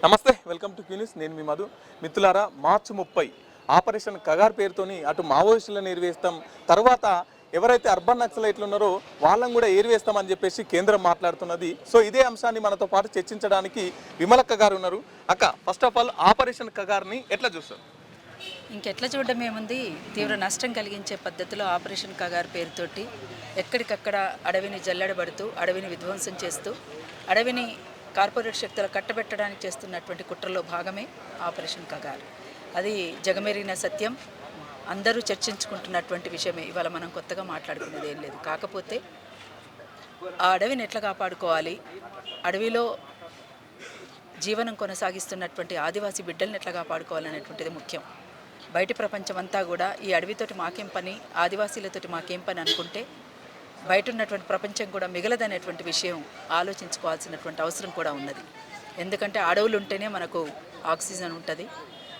నమస్తే, welcome to క్యూనిస్. నేను మీ మధు. మిత్రులారా, మార్చి 30 ఆపరేషన్ కగార్ పేరుతోని అటు మావోయిస్టులను ఏరివేస్తాం, తర్వాత ఎవరైతే అర్బన్ నక్సలైట్లు ఉన్నారో వాళ్ళని కూడా ఏరివేస్తామని చెప్పేసి కేంద్రం మాట్లాడుతున్నది. సో ఇదే అంశాన్ని మనతో పాటు చర్చించడానికి విమలక్క గారు ఉన్నారు. అక్క, ఫస్ట్ ఆఫ్ ఆల్ ఆపరేషన్ కగార్ని ఎట్లా చూస్తారు? ఇంకెట్లా చూడడం ఏముంది, తీవ్ర నష్టం కలిగించే పద్ధతిలో ఆపరేషన్ కగార్ పేరుతోటి ఎక్కడికక్కడ అడవిని జల్లెడబడుతూ, అడవిని విధ్వంసం చేస్తూ, అడవిని కార్పొరేట్ శక్తులు కట్టబెట్టడానికి చేస్తున్నటువంటి కుట్రలో భాగమే ఆపరేషన్ కగార్. అది జగమెరిగిన సత్యం, అందరూ చర్చించుకుంటున్నటువంటి విషయమే. ఇవాళ మనం కొత్తగా మాట్లాడుకునేది ఏం లేదు. కాకపోతే ఆ అడవిని ఎట్లా కాపాడుకోవాలి, అడవిలో జీవనం కొనసాగిస్తున్నటువంటి ఆదివాసీ బిడ్డల్ని ఎట్లా కాపాడుకోవాలనేటువంటిది ముఖ్యం. బయటి ప్రపంచం అంతా కూడా ఈ అడవితోటి మాకేం పని, ఆదివాసీలతోటి మాకేం పని అనుకుంటే బయట ఉన్నటువంటి ప్రపంచం కూడా మిగలదనేటువంటి విషయం ఆలోచించుకోవాల్సినటువంటి అవసరం కూడా ఉన్నది. ఎందుకంటే అడవులు ఉంటేనే మనకు ఆక్సిజన్ ఉంటుంది.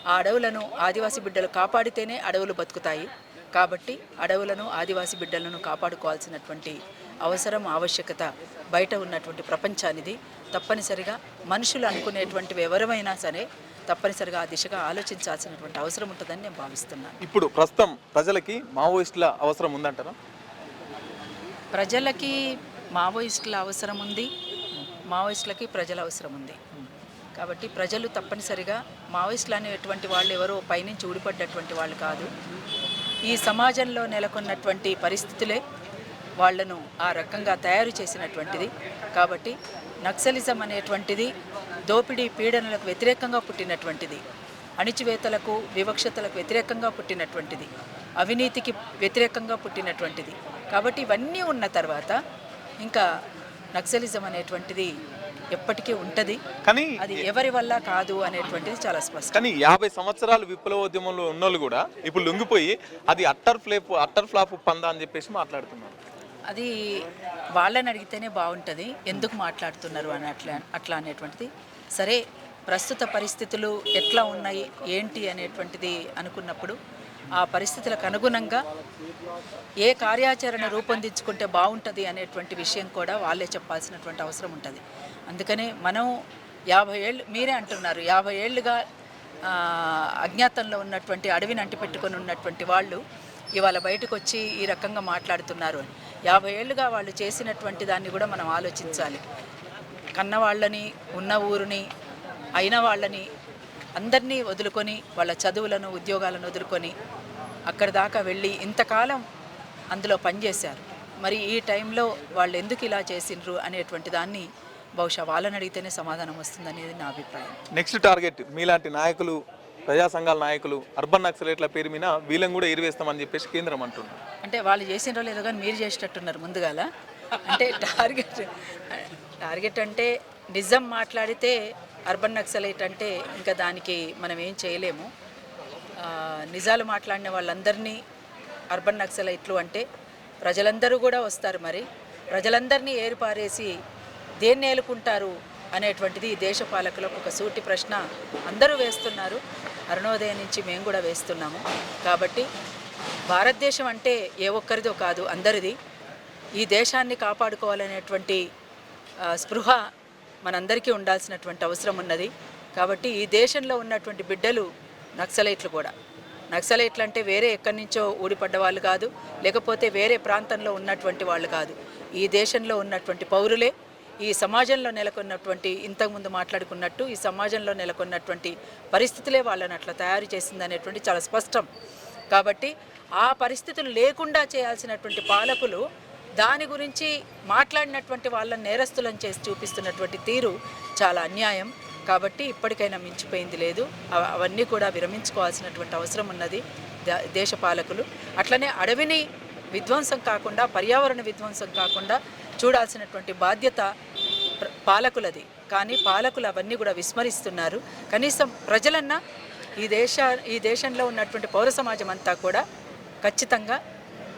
ఆ అడవులను ఆదివాసీ బిడ్డలు కాపాడితేనే అడవులు బతుకుతాయి. కాబట్టి అడవులను ఆదివాసీ బిడ్డలను కాపాడుకోవాల్సినటువంటి అవసరం, ఆవశ్యకత బయట ఉన్నటువంటి ప్రపంచానిది. తప్పనిసరిగా మనుషులు అనుకునేటువంటివి ఎవరైనా సరే తప్పనిసరిగా ఆ దిశగా ఆలోచించాల్సినటువంటి అవసరం ఉంటుందని నేను భావిస్తున్నాను. ఇప్పుడు ప్రస్తుతం ప్రజలకి మావోయిస్టుల అవసరం ఉందంటారా? ప్రజలకి మావోయిస్టుల అవసరం ఉంది, మావోయిస్టులకి ప్రజల అవసరం ఉంది. కాబట్టి ప్రజలు తప్పనిసరిగా మావోయిస్టులు అనేటువంటి వాళ్ళు ఎవరో పైనుంచి ఊడిపడ్డటువంటి వాళ్ళు కాదు. ఈ సమాజంలో నెలకొన్నటువంటి పరిస్థితులే వాళ్లను ఆ రకంగా తయారు చేసినటువంటిది. కాబట్టి నక్సలిజం అనేటువంటిది దోపిడీ పీడనలకు వ్యతిరేకంగా పుట్టినటువంటిది, అణిచివేతలకు వివక్షతలకు వ్యతిరేకంగా పుట్టినటువంటిది, అవినీతికి వ్యతిరేకంగా పుట్టినటువంటిది. కాబట్టి ఇవన్నీ ఉన్న తర్వాత ఇంకా నక్సలిజం అనేటువంటిది ఎప్పటికీ ఉంటుంది. కానీ అది ఎవరి వల్ల కాదు అనేటువంటిది చాలా స్పష్టం. కానీ 50 సంవత్సరాలు విప్లవోద్యమంలో ఉన్నోళ్ళు కూడా ఇప్పుడు లొంగిపోయి అది అట్టర్ ఫ్లాప్ పందా అని చెప్పేసి మాట్లాడుతున్నారు. అది వాళ్ళని అడిగితేనే బాగుంటుంది, ఎందుకు మాట్లాడుతున్నారు అని అట్లా అనేటువంటిది. సరే, ప్రస్తుత పరిస్థితులు ఎట్లా ఉన్నాయి ఏంటి అనేటువంటిది అనుకున్నప్పుడు ఆ పరిస్థితులకు అనుగుణంగా ఏ కార్యాచరణ రూపొందించుకుంటే బాగుంటుంది అనేటువంటి విషయం కూడా వాళ్ళే చెప్పాల్సినటువంటి అవసరం ఉంటుంది. అందుకనే మనం 50 ఏళ్ళు, మీరే అంటున్నారు 50 ఏళ్ళుగా అజ్ఞాతంలో ఉన్నటువంటి అడవిని అంటిపెట్టుకొని ఉన్నటువంటి వాళ్ళు ఇవాళ బయటకు వచ్చి ఈ రకంగా మాట్లాడుతున్నారు అని. 50 ఏళ్ళుగా వాళ్ళు చేసినటువంటి దాన్ని కూడా మనం ఆలోచించాలి. కన్నవాళ్ళని, ఉన్న ఊరిని, అయిన వాళ్ళని అందరినీ వదులుకొని, వాళ్ళ చదువులను, ఉద్యోగాలను వదులుకొని అక్కడి దాకా వెళ్ళి ఇంతకాలం అందులో పనిచేశారు. మరి ఈ టైంలో వాళ్ళు ఎందుకు ఇలా చేసిండ్రు అనేటువంటి దాన్ని బహుశా వాళ్ళని అడిగితేనే సమాధానం వస్తుందనేది నా అభిప్రాయం. నెక్స్ట్ టార్గెట్ మీలాంటి నాయకులు, ప్రజా సంఘాల నాయకులు అర్బన్ నక్సలైట్ల పేరు మీద వీళ్ళని కూడా ఎరివేస్తామని చెప్పేసి కేంద్రం అంటున్నారు. అంటే వాళ్ళు చేసినో లేదో కానీ మీరు చేసేటట్టున్నారు ముందుగాల. అంటే టార్గెట్ అంటే నిజం మాట్లాడితే అర్బన్ నక్సలైట్ అంటే ఇంకా దానికి మనం ఏం చేయలేము. నిజాలు మాట్లాడిన వాళ్ళందరినీ అర్బన్ నక్సలైట్లు అంటే ప్రజలందరూ కూడా వస్తారు. మరి ప్రజలందరినీ ఏరుపారేసి దేన్ని ఏలుకుంటారు అనేటువంటిది దేశ పాలకులకు ఒక సూటి ప్రశ్న అందరూ వేస్తున్నారు. అరుణోదయం నుంచి మేము కూడా వేస్తున్నాము. కాబట్టి భారతదేశం అంటే ఏ ఒక్కరిదో కాదు, అందరిది. ఈ దేశాన్ని కాపాడుకోవాలనేటువంటి స్పృహ మనందరికీ ఉండాల్సినటువంటి అవసరం ఉన్నది. కాబట్టి ఈ దేశంలో ఉన్నటువంటి బిడ్డలు నక్సలైట్లు కూడా, నక్సలైట్లు అంటే వేరే ఎక్కడి నుంచో ఊడిపడ్డ వాళ్ళు కాదు, లేకపోతే వేరే ప్రాంతంలో ఉన్నటువంటి వాళ్ళు కాదు. ఈ దేశంలో ఉన్నటువంటి పౌరులే. ఈ సమాజంలో నెలకొన్నటువంటి, ఇంతకుముందు మాట్లాడుకున్నట్టు, ఈ సమాజంలో నెలకొన్నటువంటి పరిస్థితులే వాళ్ళని అట్లా తయారు చేసిందనేటువంటి చాలా స్పష్టం. కాబట్టి ఆ పరిస్థితులు లేకుండా చేయాల్సినటువంటి పాలకులు దాని గురించి మాట్లాడినటువంటి వాళ్ళని నేరస్తులను చేసి చూపిస్తున్నటువంటి తీరు చాలా అన్యాయం. కాబట్టి ఇప్పటికైనా మించిపోయింది లేదు. అవన్నీ కూడా విరమించుకోవాల్సినటువంటి అవసరం ఉన్నది దేశ పాలకులు. అట్లనే అడవిని విధ్వంసం కాకుండా, పర్యావరణ విధ్వంసం కాకుండా చూడాల్సినటువంటి బాధ్యత పాలకులది. కానీ పాలకులు అవన్నీ కూడా విస్మరిస్తున్నారు. కనీసం ప్రజలన్నా, ఈ దేశంలో ఉన్నటువంటి పౌర సమాజం అంతా కూడా ఖచ్చితంగా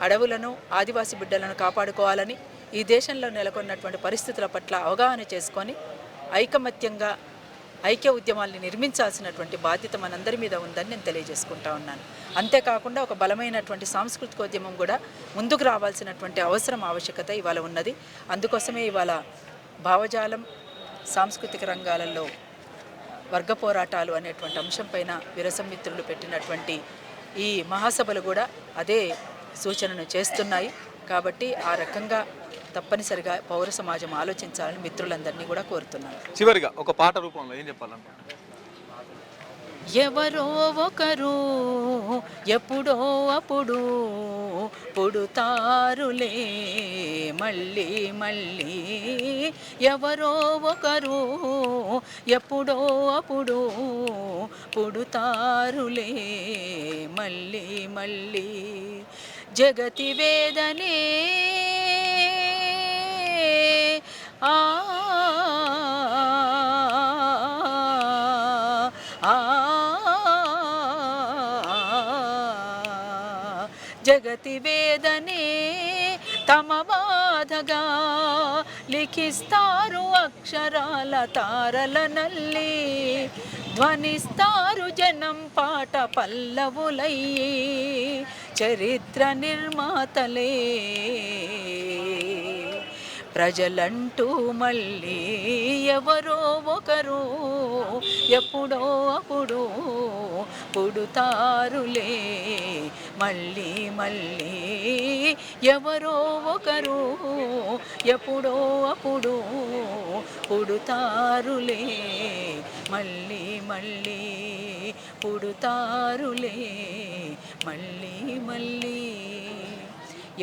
అడవులను, ఆదివాసీ బిడ్డలను కాపాడుకోవాలని, ఈ దేశంలో నెలకొన్నటువంటి పరిస్థితుల పట్ల అవగాహన చేసుకొని ఐకమత్యంగా ఐక్య ఉద్యమాల్ని నిర్మించాల్సినటువంటి బాధ్యత మనందరి మీద ఉందని నేను తెలియజేసుకుంటా ఉన్నాను. అంతేకాకుండా ఒక బలమైనటువంటి సాంస్కృతికోద్యమం కూడా ముందుకు రావాల్సినటువంటి అవసరం, ఆవశ్యకత ఇవాళ ఉన్నది. అందుకోసమే ఇవాళ భావజాలం, సాంస్కృతిక రంగాలలో వర్గ పోరాటాలు అనేటువంటి అంశంపైన విరసం మిత్రులు పెట్టినటువంటి ఈ మహాసభలు కూడా అదే సూచనను చేస్తున్నాయి. కాబట్టి ఆ రకంగా తప్పనిసరిగా పౌర సమాజం ఆలోచించాలని మిత్రులందరినీ కూడా కోరుతున్నాను. చివరిగా ఒక పాట రూపంలో ఏం చెప్పాలనుకుంటున్నారు? ఎవరో ఒకరు ఎప్పుడో అప్పుడు పుడుతారులే మళ్ళీ మళ్ళీ, ఎవరో ఒకరు ఎప్పుడో అప్పుడు పుడుతారులే మళ్ళీ మళ్ళీ, జగతి వేదనే ఆ జగతి వేదనే తమ బాధగా లిఖిస్తారు అక్షరాల తారల నల్లి, ధ్వనిస్తారు జనం పాట పల్లవులయ్యి చరిత్ర నిర్మాతలే. ప్రజలంటూ మళ్ళీ ఎవరో ఒకరు ఎప్పుడో అప్పుడు పుడుతారులే మళ్ళీ మళ్ళీ, ఎవరో ఒకరు ఎప్పుడో అప్పుడు పుడుతారులే మళ్ళీ మళ్ళీ, పుడుతారులే మళ్ళీ మళ్ళీ.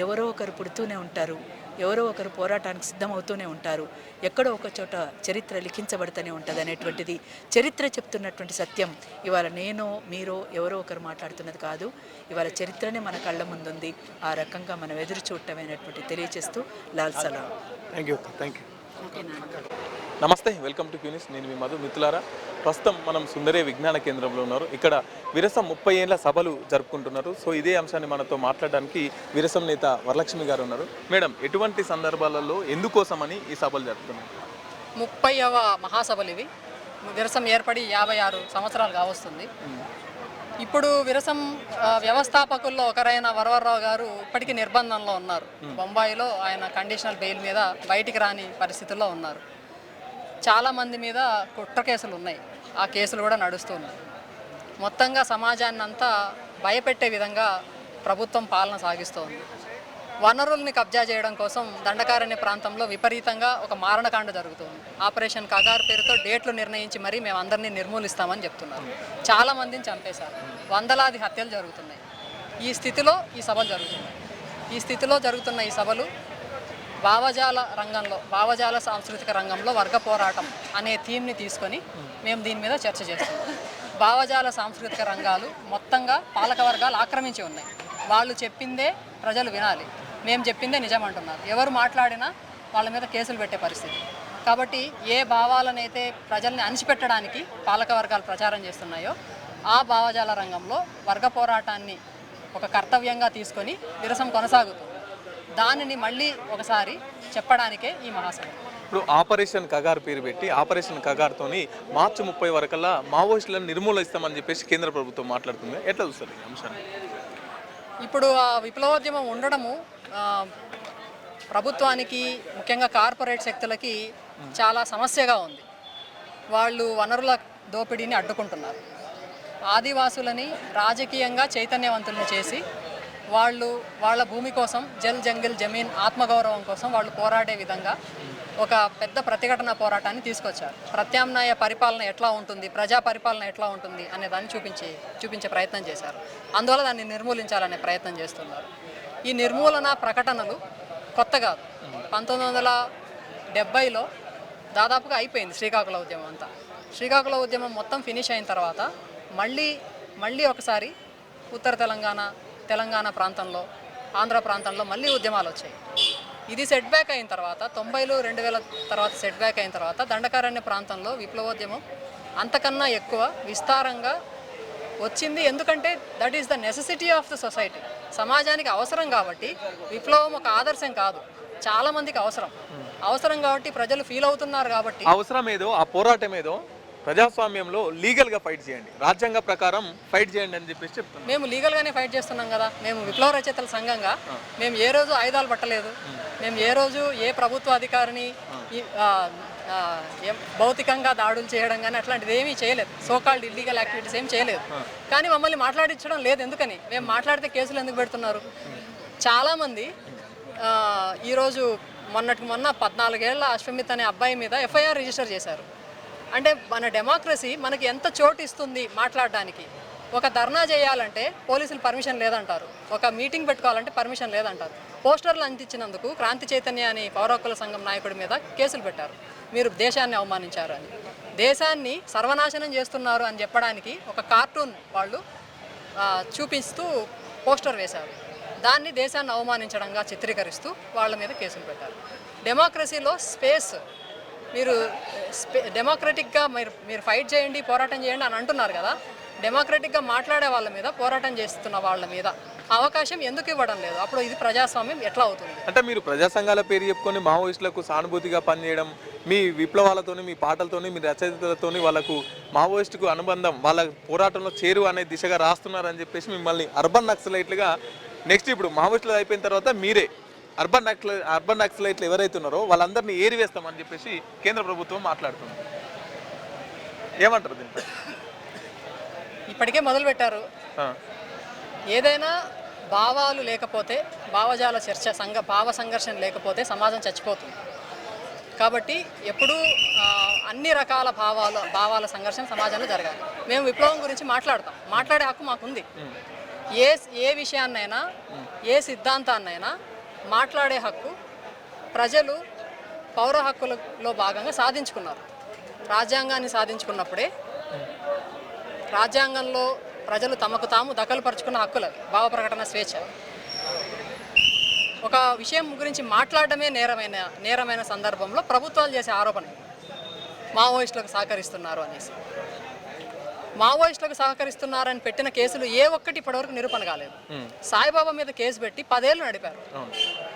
ఎవరో ఒకరు పుడుతూనే ఉంటారు, ఎవరో ఒకరు పోరాటానికి సిద్ధమవుతూనే ఉంటారు, ఎక్కడో ఒక చోట చరిత్ర లిఖించబడుతూనే ఉంటుంది అనేటువంటిది చరిత్ర చెప్తున్నటువంటి సత్యం. ఇవాళ నేనో మీరో ఎవరో ఒకరు మాట్లాడుతున్నది కాదు, ఇవాళ చరిత్రనే మన కళ్ళ ముందుంది. ఆ రకంగా మనం ఎదురు చూడటమైనటువంటి తెలియజేస్తూ లాల్ సలాం. Thank you. ఓకేనా? నమస్తే, వెల్కమ్ టు క్యూనిస్. నేను మీ మధు. మిత్రులారా, ప్రస్తుతం మనం సుందరే విజ్ఞాన కేంద్రంలో ఉన్నారు. ఇక్కడ విరసం 30 ఏళ్ల సభలు జరుపుకుంటున్నారు. సో ఇదే అంశాన్ని మనతో మాట్లాడడానికి విరసం నేత వరలక్ష్మి గారు ఉన్నారు. మేడం, ఎటువంటి సందర్భాలలో ఎందుకోసమని ఈ సభలు జరుపుతున్నారు? 30వ మహాసభలు ఇవి. విరసం ఏర్పడి 56 సంవత్సరాలు కావస్తుంది. ఇప్పుడు విరసం వ్యవస్థాపకుల్లో ఒకరైన వరవరరావు గారు ఇప్పటికీ నిర్బంధంలో ఉన్నారు. బొంబాయిలో ఆయన కండిషనల్ బెయిల్ మీద బయటికి రాని పరిస్థితుల్లో ఉన్నారు. చాలామంది మీద కుట్ర కేసులు ఉన్నాయి, ఆ కేసులు కూడా నడుస్తున్నాయి. మొత్తంగా సమాజాన్ని అంతా భయపెట్టే విధంగా ప్రభుత్వం పాలన సాగిస్తోంది. వనరుల్ని కబ్జా చేయడం కోసం దండకారణ్య ప్రాంతంలో విపరీతంగా ఒక మారణకాండ జరుగుతుంది. ఆపరేషన్ కగార్ పేరుతో డేట్లు నిర్ణయించి మరీ మేము అందరినీ నిర్మూలిస్తామని చెప్తున్నారు. చాలామందిని చంపేశారు, వందలాది హత్యలు జరుగుతున్నాయి. ఈ స్థితిలో ఈ సభలు జరుగుతున్నాయి. ఈ స్థితిలో జరుగుతున్న ఈ సభలు భావజాల రంగంలో, భావజాల సాంస్కృతిక రంగంలో వర్గ పోరాటం అనే థీమ్ని తీసుకొని మేము దీని మీద చర్చ చేస్తున్నాం. భావజాల సాంస్కృతిక రంగాలు మొత్తంగా పాలక వర్గాలు ఆక్రమించి ఉన్నాయి. వాళ్ళు చెప్పిందే ప్రజలు వినాలి, మేము చెప్పిందే నిజం అంటున్నారు. ఎవరు మాట్లాడినా వాళ్ళ మీద కేసులు పెట్టే పరిస్థితి. కాబట్టి ఏ భావాలనైతే ప్రజల్ని అణిచిపెట్టడానికి పాలక వర్గాలు ప్రచారం చేస్తున్నాయో ఆ భావజాల రంగంలో వర్గ పోరాటాన్ని ఒక కర్తవ్యంగా తీసుకొని విరసం కొనసాగుతుంది. దానిని మళ్ళీ ఒకసారి చెప్పడానికే ఈ మహాసభ. ఇప్పుడు ఆపరేషన్ కగార్ పేరు పెట్టి ఆపరేషన్ కగార్తోని మార్చి 30 వరకల్లా మావోయిస్టులను నిర్మూలిస్తామని చెప్పేసి కేంద్ర ప్రభుత్వం మాట్లాడుతుంది. ఎట్లా చూస్తారు ఈ అంశాన్ని? ఇప్పుడు ఆ విప్లవోద్యమం ఉండడము ప్రభుత్వానికి, ముఖ్యంగా కార్పొరేట్ శక్తులకి చాలా సమస్యగా ఉంది. వాళ్ళు వనరుల దోపిడీని అడ్డుకుంటున్నారు. ఆదివాసులని రాజకీయంగా చైతన్యవంతులను చేసి వాళ్ళు వాళ్ళ భూమి కోసం, జల్ జంగిల్ జమీన్ ఆత్మగౌరవం కోసం వాళ్ళు పోరాడే విధంగా ఒక పెద్ద ప్రతిఘటన పోరాటాన్ని తీసుకొచ్చారు. ప్రత్యామ్నాయ పరిపాలన ఎట్లా ఉంటుంది, ప్రజా పరిపాలన ఎట్లా ఉంటుంది అనే దాన్ని చూపించే ప్రయత్నం చేశారు. అందువల్ల దాన్ని నిర్మూలించాలనే ప్రయత్నం చేస్తున్నారు. ఈ నిర్మూలన ప్రకటనలు కొత్త కాదు. 1970లో దాదాపుగా అయిపోయింది శ్రీకాకుళ ఉద్యమం అంతా. శ్రీకాకుళ ఉద్యమం మొత్తం ఫినిష్ అయిన తర్వాత మళ్ళీ ఒకసారి ఉత్తర తెలంగాణ ప్రాంతంలో, ఆంధ్ర ప్రాంతంలో మళ్ళీ ఉద్యమాలు వచ్చాయి. ఇది సెట్ బ్యాక్ అయిన తర్వాత 90లు 2000 తర్వాత సెట్ బ్యాక్ అయిన తర్వాత దండకారణ్య ప్రాంతంలో విప్లవోద్యమం అంతకన్నా ఎక్కువ విస్తారంగా వచ్చింది. ఎందుకంటే that is the necessity of the society. సమాజానికి అవసరం కాబట్టి. విప్లవం ఒక ఆదర్శం కాదు, చాలామందికి అవసరం కాబట్టి ప్రజలు ఫీల్ అవుతున్నారు కాబట్టి. అవసరం ఏదో, ఆ పోరాటం ఏదో ప్రజాస్వామ్యంలో లీగల్గా ఫైట్ చేయండి, రాజ్యాంగ ప్రకారం ఫైట్ చేయండి అని చెప్పేసి చెప్తున్నాం. మేము లీగల్గానే ఫైట్ చేస్తున్నాం కదా. మేము విప్లవ రచయితల సంఘంగా మేము ఏ రోజు ఆయుధాలు పట్టలేదు. మేము ఏ రోజు ఏ ప్రభుత్వ అధికారిని భౌతికంగా దాడులు చేయడం కానీ అట్లాంటిది ఏమీ చేయలేదు. సోకాల్డ్ ఇల్లీగల్ యాక్టివిటీస్ ఏం చేయలేదు. కానీ మమ్మల్ని మాట్లాడించడం లేదు. ఎందుకని? మేము మాట్లాడితే కేసులు ఎందుకు పెడుతున్నారు? చాలామంది ఈరోజు మొన్న 14 ఏళ్ల అశ్వమిత్ అనే అబ్బాయి మీద ఎఫ్ఐఆర్ రిజిస్టర్ చేశారు. అంటే మన డెమోక్రసీ మనకి ఎంత చోటు ఇస్తుంది మాట్లాడడానికి. ఒక ధర్నా చేయాలంటే పోలీసులు పర్మిషన్ లేదంటారు, ఒక మీటింగ్ పెట్టుకోవాలంటే పర్మిషన్ లేదంటారు. పోస్టర్లు అందించినందుకు క్రాంతి చైతన్య అని పౌర హక్కుల సంఘం నాయకుడి మీద కేసులు పెట్టారు. మీరు దేశాన్ని అవమానించారు అని, దేశాన్ని సర్వనాశనం చేస్తున్నారు అని చెప్పడానికి ఒక కార్టూన్ వాళ్ళు చూపిస్తూ పోస్టర్ వేశారు. దాన్ని దేశాన్ని అవమానించడంగా చిత్రీకరిస్తూ వాళ్ళ మీద కేసులు పెట్టారు. డెమోక్రసీలో స్పేస్ మీరు డెమోక్రటిక్గా మీరు ఫైట్ చేయండి, పోరాటం చేయండి అని అంటున్నారు కదా. డెమోక్రటిక్గా మాట్లాడే వాళ్ళ మీద, పోరాటం చేస్తున్న వాళ్ళ మీద అవకాశం ఎందుకు ఇవ్వడం లేదు? అప్పుడు ఇది ప్రజాస్వామ్యం ఎట్లా అవుతుంది? అంటే మీరు ప్రజా సంఘాల పేరు చెప్పుకొని మావోయిస్టులకు సానుభూతిగా పనిచేయడం, మీ విప్లవాలతోని, మీ పాటలతోని, మీ రచయితలతోని వాళ్ళకు మావోయిస్టుకు అనుబంధం, వాళ్ళ పోరాటంలో చేరు అనే దిశగా రాస్తున్నారని చెప్పేసి మిమ్మల్ని అర్బన్ నక్సలైట్లుగా నెక్స్ట్ ఇప్పుడు మావోయిస్టులు అయిపోయిన తర్వాత మీరే అర్బన్ నక్సలైట్లు ఎవరైతే ఉన్నారో వాళ్ళందరినీ ఏరివేస్తామని చెప్పేసి కేంద్ర ప్రభుత్వం మాట్లాడుతుంది. ఏమంటారు దీంట్లో? ఇప్పటికే మొదలుపెట్టారు. ఏదైనా భావాలు లేకపోతే, భావజాల చర్చ భావ సంఘర్షణ లేకపోతే సమాజం చచ్చిపోతుంది. కాబట్టి ఎప్పుడూ అన్ని రకాల భావాల సంఘర్షణ సమాజంలో జరగాలి. మేము విప్లవం గురించి మాట్లాడతాం, మాట్లాడే హక్కు మాకుంది. ఏ విషయాన్నైనా, ఏ సిద్ధాంతాన్నైనా మాట్లాడే హక్కు ప్రజలు పౌర హక్కులలో భాగంగా సాధించుకున్నారు. రాజ్యాంగాన్ని సాధించుకున్నప్పుడే, రాజ్యాంగంలో ప్రజలు తమకు తాము దఖలుపరుచుకున్న హక్కులు భావ ప్రకటన స్వేచ్ఛ. ఒక విషయం గురించి మాట్లాడడమే నేరమైన సందర్భంలో ప్రభుత్వాలు చేసే ఆరోపణ మావోయిస్టులకు సహకరిస్తున్నారు అనేసి. మావోయిస్టులకు సహకరిస్తున్నారని పెట్టిన కేసులు ఏ ఒక్కటి ఇప్పటివరకు నిరూపణ కాలేదు. సాయిబాబా మీద కేసు పెట్టి 10 ఏళ్ళు నడిపారు.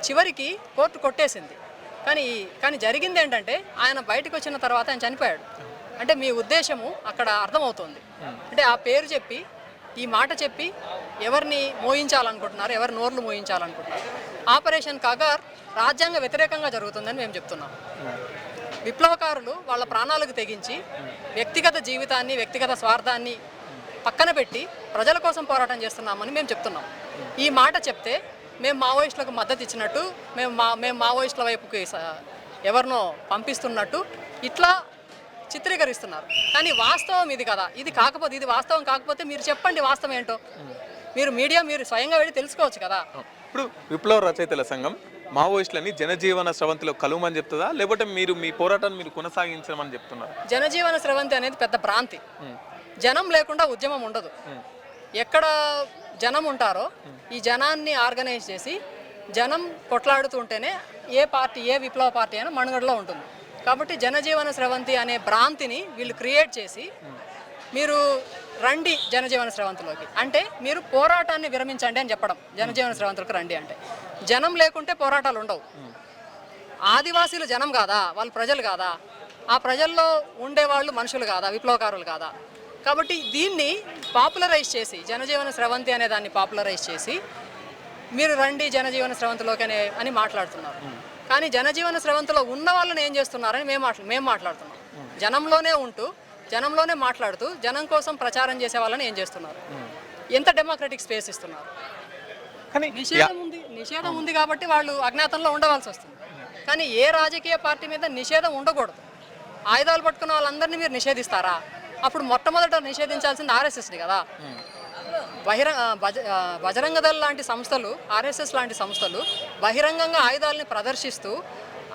చివరికి కోర్టు కొట్టేసింది. కానీ జరిగింది ఏంటంటే, ఆయన బయటకు వచ్చిన తర్వాత ఆయన చనిపోయాడు. అంటే మీ ఉద్దేశము అక్కడ అర్థమవుతుంది. అంటే ఆ పేరు చెప్పి, ఈ మాట చెప్పి ఎవరిని మోయించాలనుకుంటున్నారు, ఎవరి నోర్లు మోయించాలనుకుంటున్నారు. ఆపరేషన్ కగార్ రాజ్యాంగ వ్యతిరేకంగా జరుగుతుందని మేము చెప్తున్నాం. విప్లవకారులు వాళ్ళ ప్రాణాలకు తెగించి వ్యక్తిగత జీవితాన్ని, వ్యక్తిగత స్వార్థాన్ని పక్కన పెట్టి ప్రజల కోసం పోరాటం చేస్తున్నామని మేము చెప్తున్నాం. ఈ మాట చెప్తే మేము మావోయిస్టులకు మద్దతు ఇచ్చినట్టు, మేము మావోయిస్టుల వైపుకి ఎవరినో పంపిస్తున్నట్టు ఇట్లా చిత్రీకరిస్తున్నారు. కానీ వాస్తవం ఇది కదా. ఇది వాస్తవం కాకపోతే మీరు చెప్పండి వాస్తవం ఏంటో. మీరు స్వయంగా వెళ్ళి తెలుసుకోవచ్చు కదా. ఇప్పుడు విప్లవ రచయితల సంఘం మావోయిస్టులని జనజీవన స్రవంతిలో కలువమని చెప్తుందా, లేకపోతే మీరు మీ పోరాటాన్ని మీరు కొనసాగించమని చెప్తున్నారు? జనజీవన స్రవంతి అనేది పెద్ద భ్రాంతి. జనం లేకుండా ఉద్యమం ఉండదు. ఎక్కడ జనం ఉంటారో ఈ జనాన్ని ఆర్గనైజ్ చేసి జనం కొట్లాడుతుంటేనే ఏ విప్లవ పార్టీ అయినా మనుగడలో ఉంటుంది. కాబట్టి జనజీవన స్రవంతి అనే భ్రాంతిని వీళ్ళు క్రియేట్ చేసి, మీరు రండి జనజీవన స్రవంతిలోకి అంటే మీరు పోరాటాన్ని విరమించండి అని చెప్పడం. జనజీవన స్రవంతిలోకి రండి అంటే జనం లేకుంటే పోరాటాలు ఉండవు. ఆదివాసీలు జనం కాదా? వాళ్ళు ప్రజలు కాదా? ఆ ప్రజల్లో ఉండేవాళ్ళు మనుషులు కాదా? విప్లవకారులు కాదా? కాబట్టి దీన్ని పాపులరైజ్ చేసి, జనజీవన స్రవంతి అనే దాన్ని పాపులరైజ్ చేసి మీరు రండి జనజీవన స్రవంతిలోకి అని మాట్లాడుతున్నారు. కానీ జనజీవన స్రవంతిలో ఉన్న వాళ్ళని ఏం చేస్తున్నారని మేము మాట్లాడుతున్నాం. జనంలోనే ఉంటూ, జనంలోనే మాట్లాడుతూ, జనం కోసం ప్రచారం చేసే వాళ్ళని ఏం చేస్తున్నారు? ఎంత డెమోక్రటిక్ స్పేస్ ఇస్తున్నారు? కానీ నిషేధం ఉంది కాబట్టి వాళ్ళు అజ్ఞాతంలో ఉండవలసి వస్తుంది. కానీ ఏ రాజకీయ పార్టీ మీద నిషేధం ఉండకూడదు. ఆయుధాలు పట్టుకున్న వాళ్ళందరినీ మీరు నిషేధిస్తారా? అప్పుడు మొట్టమొదట నిషేధించాల్సింది ఆర్ఎస్ఎస్ని కదా. బజరంగ దళ్ లాంటి సంస్థలు, ఆర్ఎస్ఎస్ లాంటి సంస్థలు బహిరంగంగా ఆయుధాలని ప్రదర్శిస్తూ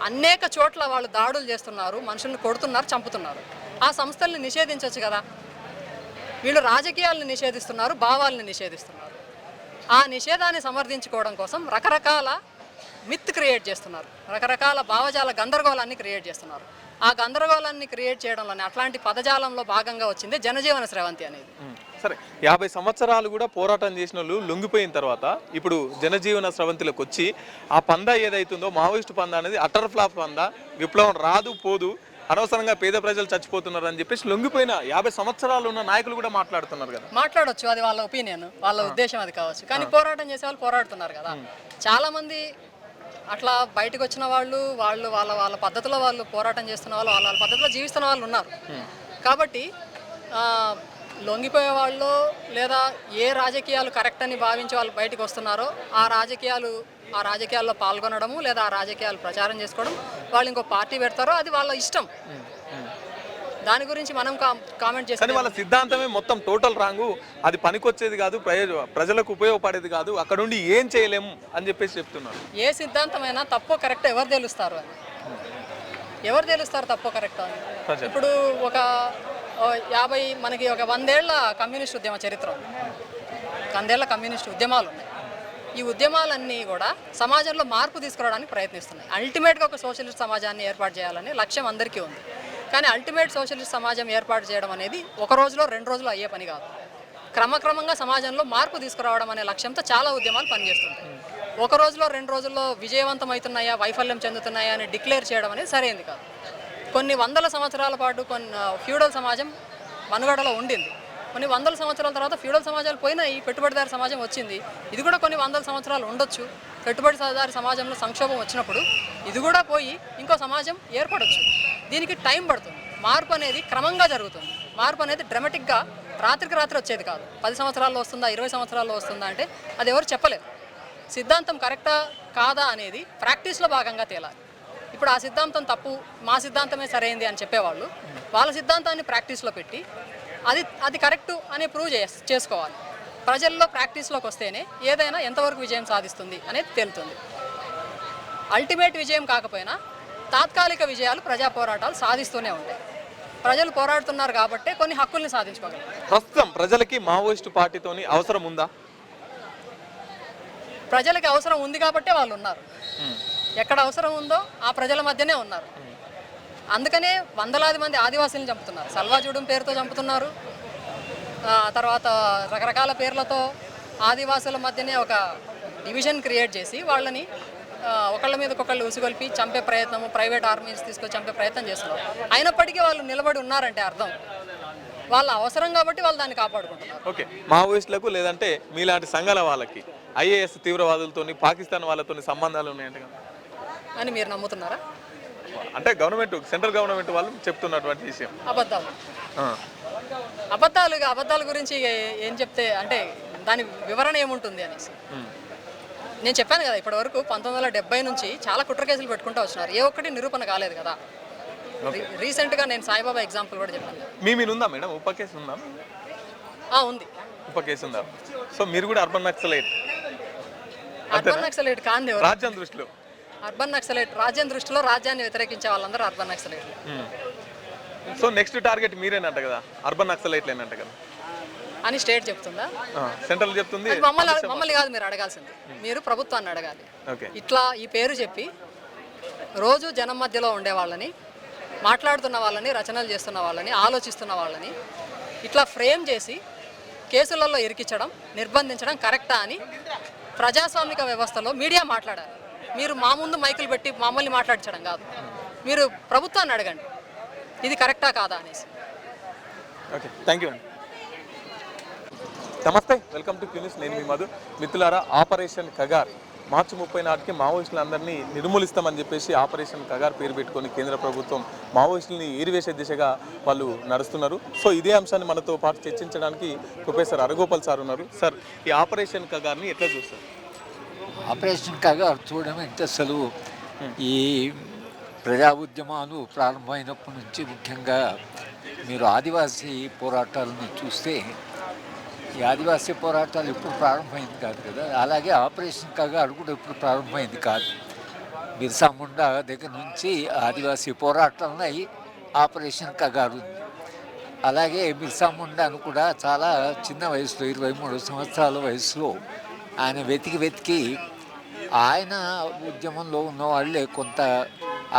అనేక చోట్ల వాళ్ళు దాడులు చేస్తున్నారు, మనుషుల్ని కొడుతున్నారు, చంపుతున్నారు. ఆ సంస్థల్ని నిషేధించవచ్చు కదా. వీళ్ళు రాజకీయాలను నిషేధిస్తున్నారు, భావాలను నిషేధిస్తున్నారు. ఆ నిషేధాన్ని సమర్థించుకోవడం కోసం రకరకాల మిత్ క్రియేట్ చేస్తున్నారు, రకరకాల భావజాల గందరగోళాన్ని క్రియేట్ చేస్తున్నారు. ఆ గందరగోళాన్ని క్రియేట్ చేయడంలోనే అట్లాంటి పదజాలంలో భాగంగా వచ్చింది జనజీవన స్రవంతి అనేది. సరే, 50 సంవత్సరాలు కూడా పోరాటం చేసిన వాళ్ళు లొంగిపోయిన తర్వాత ఇప్పుడు జనజీవన స్రవంతిలోకి వచ్చి ఆ పందా ఏదైతుందో మావోయిస్టు పందా అనేది అటర్ ఫ్లాప్ పందా, విప్లవం రాదు పోదు, అనవసరంగా పేద ప్రజలు చచ్చిపోతున్నారు అని చెప్పేసి లొంగిపోయిన 50 సంవత్సరాలు ఉన్న నాయకులు కూడా మాట్లాడుతున్నారు కదా. మాట్లాడొచ్చు, అది వాళ్ళ ఒపీనియన్, వాళ్ళ ఉద్దేశం అది కావచ్చు. కానీ పోరాటం చేసే వాళ్ళు పోరాడుతున్నారు కదా. చాలా మంది అట్లా బయటకు వచ్చిన వాళ్ళు వాళ్ళ వాళ్ళ పద్ధతిలో వాళ్ళు పోరాటం చేస్తున్న వాళ్ళు వాళ్ళ పద్ధతిలో జీవిస్తున్న వాళ్ళు ఉన్నారు. కాబట్టి లొంగిపోయే వాళ్ళు లేదా ఏ రాజకీయాలు కరెక్ట్ అని భావించి వాళ్ళు బయటకు వస్తున్నారో ఆ రాజకీయాల్లో పాల్గొనడము లేదా ఆ రాజకీయాలు ప్రచారం చేసుకోవడం, వాళ్ళు ఇంకో పార్టీ పెడతారో అది వాళ్ళ ఇష్టం. దాని గురించి మనం కామెంట్ చేస్తాం. కానీ వాళ్ళ సిద్ధాంతమే మొత్తం టోటల్ రాంగు, అది పనికొచ్చేది కాదు, ప్రజలకు ఉపయోగపడేది కాదు, అక్కడ నుండి ఏం చేయలేము అని చెప్పేసి చెప్తున్నారు. ఏ సిద్ధాంతమైనా తప్పో కరెక్ట్ ఎవరు తెలుస్తారు అని, ఎవరు తెలుస్తారు తప్పో కరెక్ట్ అని. ఇప్పుడు ఒక 50 మనకి ఒక 100 ఏళ్ల కమ్యూనిస్ట్ ఉద్యమ చరిత్ర ఉంది. 100 ఏళ్ల కమ్యూనిస్ట్ ఉద్యమాలు ఉన్నాయి. ఈ ఉద్యమాలన్నీ కూడా సమాజంలో మార్పు తీసుకురావడానికి ప్రయత్నిస్తున్నాయి. అల్టిమేట్గా ఒక సోషలిస్ట్ సమాజాన్ని ఏర్పాటు చేయాలని లక్ష్యం అందరికీ ఉంది. కానీ అల్టిమేట్ సోషలిస్ట్ సమాజం ఏర్పాటు చేయడం అనేది ఒక రోజులో 2 రోజులు అయ్యే పని కాదు. క్రమక్రమంగా సమాజంలో మార్పు తీసుకురావడం అనే లక్ష్యంతో చాలా ఉద్యమాలు పనిచేస్తుంటాయి. ఒక రోజులో 2 రోజుల్లో విజయవంతమవుతున్నాయా వైఫల్యం చెందుతున్నాయా అని డిక్లేర్ చేయడం అనేది సరైనది కాదు. కొన్ని వందల సంవత్సరాల పాటు ఫ్యూడల్ సమాజం మనుగడలో ఉండింది. కొన్ని వందల సంవత్సరాల తర్వాత ఫ్యూడల్ సమాజాలు పోయినాయి, పెట్టుబడిదారి సమాజం వచ్చింది. ఇది కూడా కొన్ని వందల సంవత్సరాలు ఉండొచ్చు. పెట్టుబడిదారి సమాజంలో సంక్షోభం వచ్చినప్పుడు ఇది కూడా పోయి ఇంకో సమాజం ఏర్పడవచ్చు. దీనికి టైం పడుతుంది. మార్పు అనేది క్రమంగా జరుగుతుంది. మార్పు అనేది డ్రామాటిక్గా రాత్రికి రాత్రి వచ్చేది కాదు. 10 సంవత్సరాల్లో వస్తుందా 20 సంవత్సరాల్లో వస్తుందా అంటే అది ఎవరు చెప్పలేరు. సిద్ధాంతం కరెక్టా కాదా అనేది ప్రాక్టీస్లో భాగంగా తేలాలి. ఇప్పుడు ఆ సిద్ధాంతం తప్పు, మా సిద్ధాంతమే సరైంది అని చెప్పేవాళ్ళు వాళ్ళ సిద్ధాంతాన్ని ప్రాక్టీస్లో పెట్టి అది కరెక్టు అని ప్రూవ్ చేసుకోవాలి. ప్రజల్లో ప్రాక్టీస్లోకి వస్తేనే ఏదైనా ఎంతవరకు విజయం సాధిస్తుంది అనేది తేలుతుంది. అల్టిమేట్ విజయం కాకపోయినా తాత్కాలిక విజయాలు ప్రజా పోరాటాలు సాధిస్తూనే ఉంటాయి. ప్రజలు పోరాడుతున్నారు కాబట్టి కొన్ని హక్కుల్ని సాధించుకోగలరు. ప్రస్తుతం ప్రజలకి మావోయిస్టు పార్టీతోని అవసరం ఉందా? ప్రజలకి అవసరం ఉంది కాబట్టే వాళ్ళు ఉన్నారు. ఎక్కడ అవసరం ఉందో ఆ ప్రజల మధ్యనే ఉన్నారు. అందుకనే వందలాది మంది ఆదివాసీలను చంపుతున్నారు. సల్వాజూడెం పేరుతో చంపుతున్నారు. తర్వాత రకరకాల పేర్లతో ఆదివాసుల మధ్యనే ఒక డివిజన్ క్రియేట్ చేసి వాళ్ళని ఒకళ్ళ మీద ఒకళ్ళు ఉసిగొల్పి చంపే ప్రయత్నము, ప్రైవేట్ ఆర్మీస్ తీసుకొని చంపే ప్రయత్నం చేస్తున్నారు. అయినప్పటికీ వాళ్ళు నిలబడి ఉన్నారంటే అర్థం వాళ్ళ అవసరం కాబట్టి వాళ్ళు దాన్ని కాపాడుకుంటున్నారు. ఓకే, మావోయిస్టులకు లేదంటే మీలాంటి సంఘాల వాళ్ళకి ఐఏఎస్ తీవ్రవాదులతో పాకిస్తాన్ వాళ్ళతో సంబంధాలు ఉన్నాయంట అని మీరు నమ్ముతున్నారా? అంటే సెంట్రల్ గవర్నమెంట్ వాళ్ళు చెప్తున్నటువంటి విషయం అబద్ధాల గురించి ఏం చెప్తే అంటే దాని వివరణ ఏముంటుంది అనేసి నేను చెప్పాను కదా. ఇప్పటి వరకు 1970 నుంచి చాలా కుట్ర కేసులు పెట్టుకుంటూ వచ్చినారు. ఏ ఒక్కటి నిరూపణ కాలేదు కదా. రీసెంట్గా నేను సాయిబాబా ఎగ్జాంపుల్ కూడా చెప్పాను. మీ ఉందా మేడం ఉప కేసు ఉందా? ఉంది, ఉప కేసు ఉందా? సో మీరు కూడా అర్బన్ నక్సలైట్ కాదు రాజ్యం దృష్టిలో. అర్బన్ నక్సలైట్ రాజ్యం దృష్టిలో రాజ్యాన్ని వ్యతిరేకించే వాళ్ళందరూ urban Naxalite. So next target మీరేనంట కదా, అర్బన్ నక్సలైట్లేనంట కదా అని స్టేట్ చెప్తుందా? సెంట్రల్ చెప్తుంది. మమ్మల్ని కాదు మీరు అడగాల్సింది, మీరు ప్రభుత్వాన్ని అడగాలి. ఇట్లా ఈ పేరు చెప్పి రోజు జనం మధ్యలో ఉండే వాళ్ళని, మాట్లాడుతున్న వాళ్ళని, రచనలు చేస్తున్న వాళ్ళని, ఆలోచిస్తున్న వాళ్ళని ఇట్లా ఫ్రేమ్ చేసి కేసులలో ఇరికించడం, నిర్బంధించడం కరెక్టా అని ప్రజాస్వామిక వ్యవస్థలో మీడియా మాట్లాడాలి. మీరు మా ముందు మైకులు పెట్టి మమ్మల్ని మాట్లాడించడం కాదు. మీరు ప్రభుత్వాన్ని అడగండి ఇది కరెక్టా కాదా అనేసి. ఓకే, థ్యాంక్ యూ అండి. నమస్తే, వెల్కమ్ టు క్యూనిస్. నేను మీ మధు. మిత్రులారా, ఆపరేషన్ కగార్ మార్చి 30 నాటికి మావోయిస్టులందరినీ నిర్మూలిస్తామని చెప్పేసి ఆపరేషన్ కగార్ పేరు పెట్టుకొని కేంద్ర ప్రభుత్వం మావోయిస్టులని ఏరివేసే దిశగా వాళ్ళు నడుస్తున్నారు. సో ఇదే అంశాన్ని మనతో పాటు చర్చించడానికి ప్రొఫెసర్ అరగోపాల్ సార్ ఉన్నారు. సార్, ఈ ఆపరేషన్ కగార్ని ఎట్లా చూస్తారు? ఆపరేషన్ కగార్ చూడడం ఎంత సులువు. ఈ ప్రజా ఉద్యమాలు ప్రారంభమైనప్పటి నుంచి ముఖ్యంగా మీరు ఆదివాసీ పోరాటాలను చూస్తే ఈ ఆదివాసీ పోరాటాలు ఎప్పుడు ప్రారంభమైంది కాదు కదా. అలాగే ఆపరేషన్ కగార్ కూడా ఎప్పుడు ప్రారంభమైంది కాదు. బిర్సా ముండా దగ్గర నుంచి ఆదివాసీ పోరాటాలను అయి ఆపరేషన్ కగార్ ఉంది. అలాగే బిర్సా ముండాను కూడా చాలా చిన్న వయసులో 23 సంవత్సరాల వయసులో ఆయన వెతికి ఆయన ఉద్యమంలో ఉన్న వాళ్ళే కొంత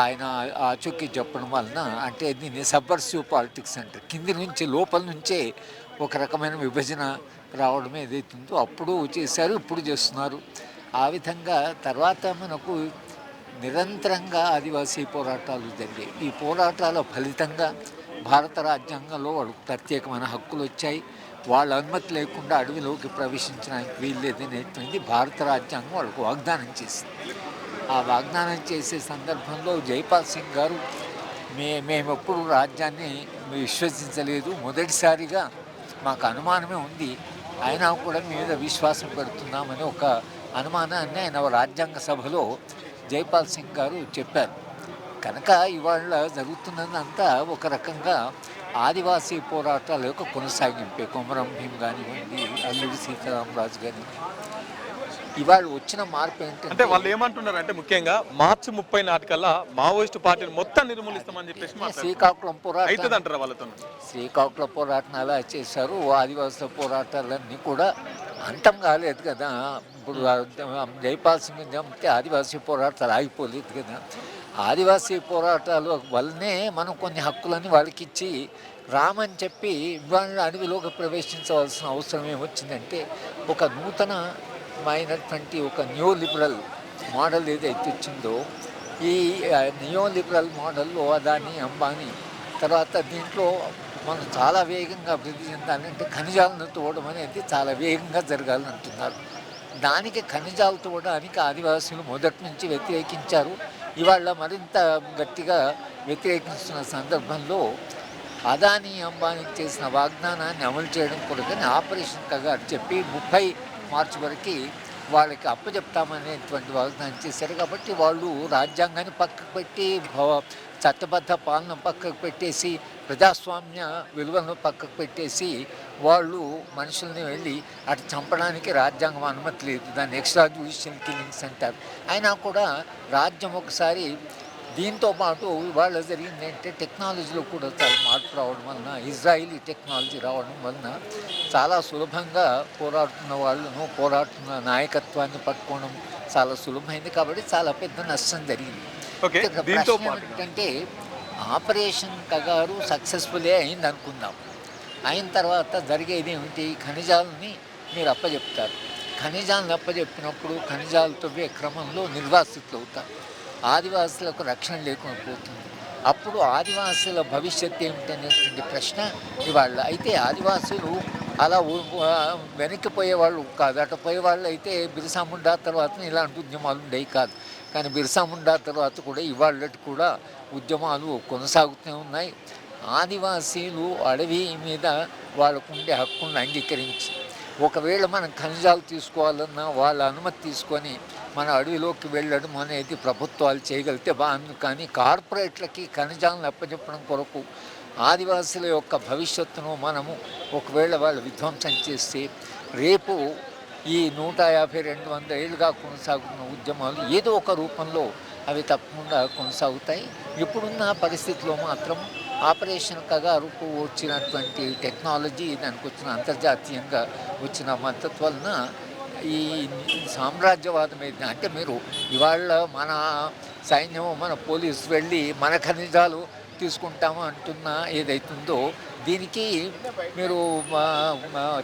ఆయన ఆచూకీ చెప్పడం వలన, అంటే దీన్ని సబ్వర్సివ్ పాలిటిక్స్ అంటే కింది నుంచి లోపల నుంచే ఒక రకమైన విభజన రావడం ఏదైతుందో అప్పుడు చేశారు, ఇప్పుడు చేస్తున్నారు. ఆ విధంగా తర్వాత మనకు నిరంతరంగా ఆదివాసీ పోరాటాలు జరిగాయి. ఈ పోరాటాల ఫలితంగా భారత రాజ్యాంగంలో వాళ్ళకు ప్రత్యేకమైన హక్కులు వచ్చాయి. వాళ్ళ అనుమతి లేకుండా అడవిలోకి ప్రవేశించడానికి వీల్లేదనేటువంటిది భారత రాజ్యాంగం వాళ్ళకు వాగ్దానం చేసింది. ఆ వాగ్దానం చేసే సందర్భంలో జైపాల్ సింగ్ గారు మేము ఎప్పుడు రాజ్యాన్ని విశ్వసించలేదు, మొదటిసారిగా మాకు అనుమానమే ఉంది, అయినా కూడా మీ మీద విశ్వాసం పెడుతున్నామని ఒక అనుమానాన్ని ఆయన రాజ్యాంగ సభలో జైపాల్ సింగ్ గారు చెప్పారు. కనుక ఇవాళ జరుగుతున్నదంతా ఒక రకంగా ఆదివాసీ పోరాటాల యొక్క కొనసాగింపే. కొమరం భీం కానివ్వండి, అల్లూరి సీతారామరాజు కానివ్వండి, ఇవాళ వచ్చిన మార్పు అంటే ఏంటంటే వాళ్ళు ఏమంటున్నారు అంటే ముఖ్యంగా మార్చి 30 నాటికల్లా మావోయిస్టు పార్టీని మొత్తం నిర్మూలిస్తామని చెప్పేసి శ్రీకాకుళం పోరాటం అవుతుంది అంటారు వాళ్ళతో. శ్రీకాకుళం పోరాటం అలా చేశారు, ఆదివాసుల పోరాటాలన్నీ కూడా అంతం కాలేదు కదా. ఇప్పుడు జైపాల్ సింగ్ చంపితే ఆదివాసీ పోరాటాలు ఆగిపోలేదు కదా. ఆదివాసీ పోరాటాల వల్లనే మనం కొన్ని హక్కులని వాళ్ళకి ఇచ్చి రామని చెప్పి వాళ్ళ అడవిలోకి ప్రవేశించవలసిన అవసరం ఏమొచ్చిందంటే ఒక నూతనమైనటువంటి ఒక న్యూ లిబరల్ మోడల్ ఏదైతే వచ్చిందో ఈ న్యూ లిబరల్ మోడల్లో అదాని అంబానీ తర్వాత దీంట్లో మనం చాలా వేగంగా అభివృద్ధి చెందాలంటే ఖనిజాలను తోవడం అనేది చాలా వేగంగా జరగాలంటున్నారు. దానికి ఖనిజాలు తోవడానికి ఆదివాసులు మొదటి నుంచి వ్యతిరేకించారు. ఇవాళ మరింత గట్టిగా వ్యతిరేకిస్తున్న సందర్భంలో అదానీ అంబానీ చేసిన వాగ్దానాన్ని అమలు చేయడం కొరకని ఆపరేషన్ కగారు చెప్పి 30 మార్చి వరకు వాళ్ళకి అప్పచెప్తామనేటువంటి వాగ్దానం చేశారు. కాబట్టి వాళ్ళు రాజ్యాంగాన్ని పక్కకు పెట్టి చట్టబద్ధ పాలన పక్కకు పెట్టేసి ప్రజాస్వామ్య విలువలను పక్కకు పెట్టేసి వాళ్ళు మనుషుల్ని వెళ్ళి అటు చంపడానికి రాజ్యాంగం అనుమతి లేదు, దాన్ని ఎక్స్ట్రా జ్యుడిషియల్ కిల్లింగ్స్ అంటారు. అయినా కూడా రాజ్యం ఒకసారి దీంతో పాటు ఇవాళ జరిగిందంటే టెక్నాలజీలో కూడా చాలా మార్పు రావడం వలన, ఇజ్రాయిలీ టెక్నాలజీ రావడం వలన చాలా సులభంగా పోరాడుతున్న నాయకత్వాన్ని పట్టుకోవడం చాలా సులభమైంది. కాబట్టి చాలా పెద్ద నష్టం జరిగింది. ఏంటంటే ఆపరేషన్ కగారు సక్సెస్ఫుల్లే అయింది అనుకుందాం. అయిన తర్వాత జరిగేది ఏమిటి? ఖనిజాలని మీరు అప్పచెప్తారు. ఖనిజాలను అప్పచెప్పినప్పుడు ఖనిజాలు తవ్వే క్రమంలో నిర్వాసితులు అవుతారు, ఆదివాసులకు రక్షణ లేకుండా పోతుంది. అప్పుడు ఆదివాసుల భవిష్యత్తు ఏమిటనేటువంటి ప్రశ్న ఇవాళ. అయితే ఆదివాసులు అలా వెనక్కిపోయేవాళ్ళు కాదు, అటు పోయేవాళ్ళు అయితే బిర్సా ముండా తర్వాత ఇలాంటి ఉద్యమాలు ఉండేవి కాదు. కానీ బిర్సా ముండా తర్వాత కూడా ఇవాళటి కూడా ఉద్యమాలు కొనసాగుతూనే ఉన్నాయి. ఆదివాసీలు అడవి మీద వాళ్ళకు ఉండే హక్కులను అంగీకరించి ఒకవేళ మనం ఖనిజాలు తీసుకోవాలన్నా వాళ్ళ అనుమతి తీసుకొని మన అడవిలోకి వెళ్ళడం అనేది ప్రభుత్వాలు చేయగలిగితే బాగుంది. కానీ కార్పొరేట్లకి ఖనిజాలను అప్పచెప్పడం కొరకు ఆదివాసుల యొక్క భవిష్యత్తును మనము ఒకవేళ వాళ్ళు విధ్వంసం చేస్తే రేపు ఈ 150-200 ఏళ్ళుగా కొనసాగుతున్న ఉద్యమాలు ఏదో ఒక రూపంలో అవి తప్పకుండా కొనసాగుతాయి. ఇప్పుడున్న పరిస్థితిలో మాత్రం ఆపరేషన్ కగారుకు వచ్చినటువంటి టెక్నాలజీ, దానికి వచ్చిన అంతర్జాతీయంగా వచ్చిన మద్దతు వలన ఈ సామ్రాజ్యవాదం ఏది అంటే మీరు ఇవాళ మన సైన్యం మన పోలీసు వెళ్ళి మన ఖనిజాలు తీసుకుంటాము అంటున్న ఏదైతుందో దీనికి మీరు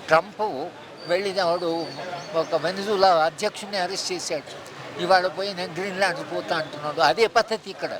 ట్రంప్ వెళ్ళినవాడు ఒక వెనిజులా అధ్యక్షుడిని అరెస్ట్ చేశాడు. ఇవాళ పోయి నేను గ్రీన్లాండ్ పోతా అంటున్నాడు. అదే పద్ధతి ఇక్కడ.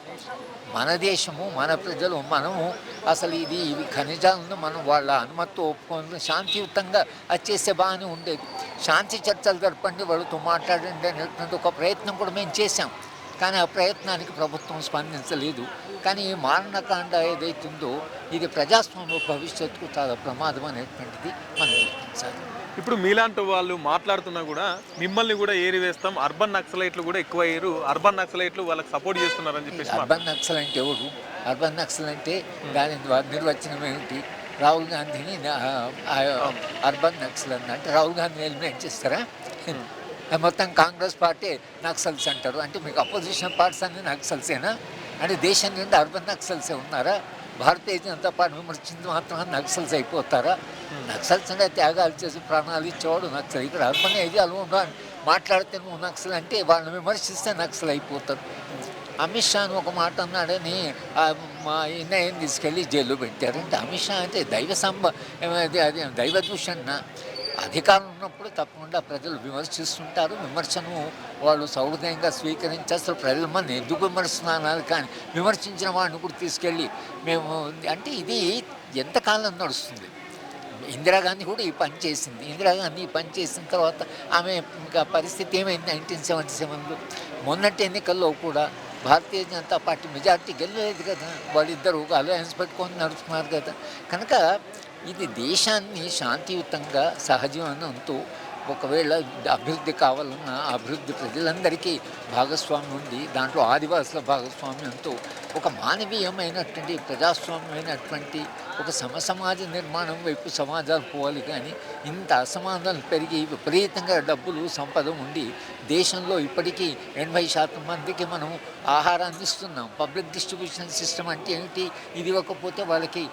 మన దేశము మన ప్రజలు మనము అసలు ఇవి ఖనిజాలను మనం వాళ్ళ అనుమతితో ఒప్పుకొని శాంతియుతంగా అది చేస్తే బాగానే ఉండేది. శాంతి చర్చలు జరపండి, వాళ్ళతో మాట్లాడండి అనేటువంటి ఒక ప్రయత్నం కూడా మేము చేశాం. కానీ ఆ ప్రయత్నానికి ప్రభుత్వం స్పందించలేదు. కానీ ఈ మారణకాండ ఏదైతుందో ఇది ప్రజాస్వామ్య భవిష్యత్తుకు చాలా ప్రమాదం అనేటువంటిది మనం గుర్తించాలి. ఇప్పుడు మీలాంటి వాళ్ళు మాట్లాడుతున్నా కూడా మిమ్మల్ని కూడా ఏరివేస్తాం, అర్బన్ నక్సలైట్లు కూడా ఎక్కువ అయ్యారు, అర్బన్ నక్సలైట్లు వాళ్ళకి సపోర్ట్ చేస్తున్నారని చెప్పేసి. అర్బన్ నక్సల్ అంటే ఎవరు? అర్బన్ నక్సల్ అంటే దాని నిర్వచనం ఏమిటి? రాహుల్ గాంధీని అర్బన్ నక్సల్ అంటే రాహుల్ గాంధీని ఎలిమినేట్ చేస్తారా? మొత్తం కాంగ్రెస్ పార్టీ నక్సల్స్ అంటారు. అంటే మీకు అపోజిషన్ పార్టీస్ అన్ని నక్సల్సేనా? అంటే దేశం నుండి అర్బన్ నక్సల్సే ఉన్నారా? భారతీయ జనతా పార్టీ విమర్శించి మాత్రం నక్సల్స్ అయిపోతారా? నక్సల్స్ అంటే త్యాగాలు చేసి ప్రాణాలు ఇచ్చేవాడు నక్సల్. ఇక్కడ అర్బన్ ఏరియాలో మాట్లాడితే నువ్వు నక్సల్ అంటే వాళ్ళని విమర్శిస్తే నక్సల్ అయిపోతారు. అమిత్ షాను ఒక మాట అన్నాడని మా ఇన్నయ్యని తీసుకెళ్ళి జైల్లో పెట్టారంటే అమిత్ షా అంటే అది దైవ దూషణ. అధికారం ఉన్నప్పుడు తప్పకుండా ప్రజలు విమర్శిస్తుంటారు. విమర్శను వాళ్ళు సౌహృదయంగా స్వీకరించి అసలు ప్రజలు మన ఎందుకు విమర్శిస్తున్నారు, కానీ విమర్శించిన వాడిని కూడా తీసుకెళ్ళి మేము అంటే ఇది ఎంతకాలం నడుస్తుంది? ఇందిరాగాంధీ కూడా ఈ పని చేసింది. ఇందిరాగాంధీ ఈ పని చేసిన తర్వాత ఆమె ఇంకా పరిస్థితి ఏమైంది 1977లో మొన్నటి ఎన్నికల్లో కూడా భారతీయ జనతా పార్టీ మెజార్టీ గెలలేదు కదా, వాళ్ళిద్దరూ అలయన్స్ పెట్టుకొని నడుస్తున్నారు కదా. కనుక ఇది దేశాన్ని శాంతియుతంగా సహజీవనంతో ఒకవేళ అభివృద్ధి కావాలన్నా అభివృద్ధి ప్రజలందరికీ భాగస్వామ్యం ఉంది, దాంట్లో ఆదివాసుల భాగస్వామ్యంతో ఒక మానవీయమైనటువంటి ప్రజాస్వామ్యమైనటువంటి ఒక సమాజ నిర్మాణం వైపు సమాజాలు పోవాలి. కానీ ఇంత అసమాధానం పెరిగి విపరీతంగా డబ్బులు సంపద ఉండి దేశంలో ఇప్పటికీ 80% మందికి మనం ఆహారాన్ని ఇస్తున్నాం. పబ్లిక్ డిస్ట్రిబ్యూషన్ సిస్టమ్ అంటే ఏమిటి? ఇది ఇవ్వకపోతే వాళ్ళకి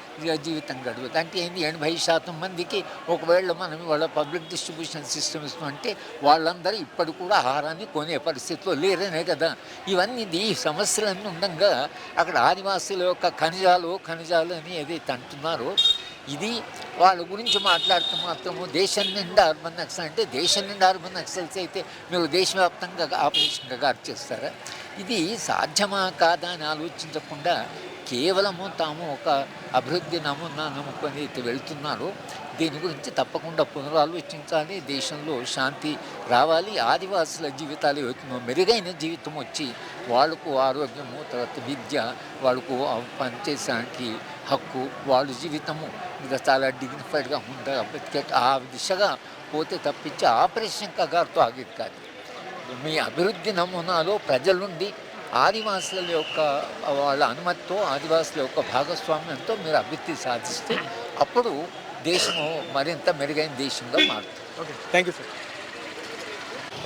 జీవితం గడవదు అంటే ఏంటి? 80% మందికి ఒకవేళ మనం వాళ్ళ పబ్లిక్ డిస్ట్రిబ్యూషన్ సిస్టమ్ ఇస్తాం అంటే వాళ్ళందరూ ఇప్పటి కూడా ఆహారాన్ని కొనే పరిస్థితిలో లేరనే కదా. ఇవన్నీ ఈ సమస్యలన్నీ ఉండగా అక్కడ ఆదివాసుల యొక్క ఖనిజాలు అని ఏదైతే అంటున్నారో ఇది వాళ్ళ గురించి మాట్లాడుతూ మాత్రము దేశం నిండా అర్బన్ నక్సల్ అంటే దేశం నిండా అర్బన్ నక్సల్స్ అయితే మీరు దేశవ్యాప్తంగా ఆపరేషన్ కగారు చేస్తారా? ఇది సాధ్యమా కాదా అని ఆలోచించకుండా కేవలము తాము ఒక అభివృద్ధి నమూనా నమ్ముకొని వెళ్తున్నారు. దీని గురించి తప్పకుండా పునరాలోచించాలి. దేశంలో శాంతి రావాలి. ఆదివాసుల జీవితాలు మెరుగైన జీవితం వచ్చి వాళ్ళకు ఆరోగ్యము, తర్వాత విద్య, వాళ్ళకు పనిచేసడానికి హక్కు, వాళ్ళ జీవితము ఇంకా చాలా డిగ్నిఫైడ్గా ఉండగా బతికే ఆ దిశగా పోతే తప్పించి ఆపరేషన్ కగారుతో ఆగేది కాదు. మీ అభివృద్ధి నమూనాలో ప్రజల నుండి ఆదివాసుల యొక్క వాళ్ళ అనుమతితో ఆదివాసుల యొక్క భాగస్వామ్యంతో మీరు అభివృద్ధి సాధిస్తే అప్పుడు దేశము మరింత మెరుగైన దేశంగా మారుతుంది. Okay, thank you sir.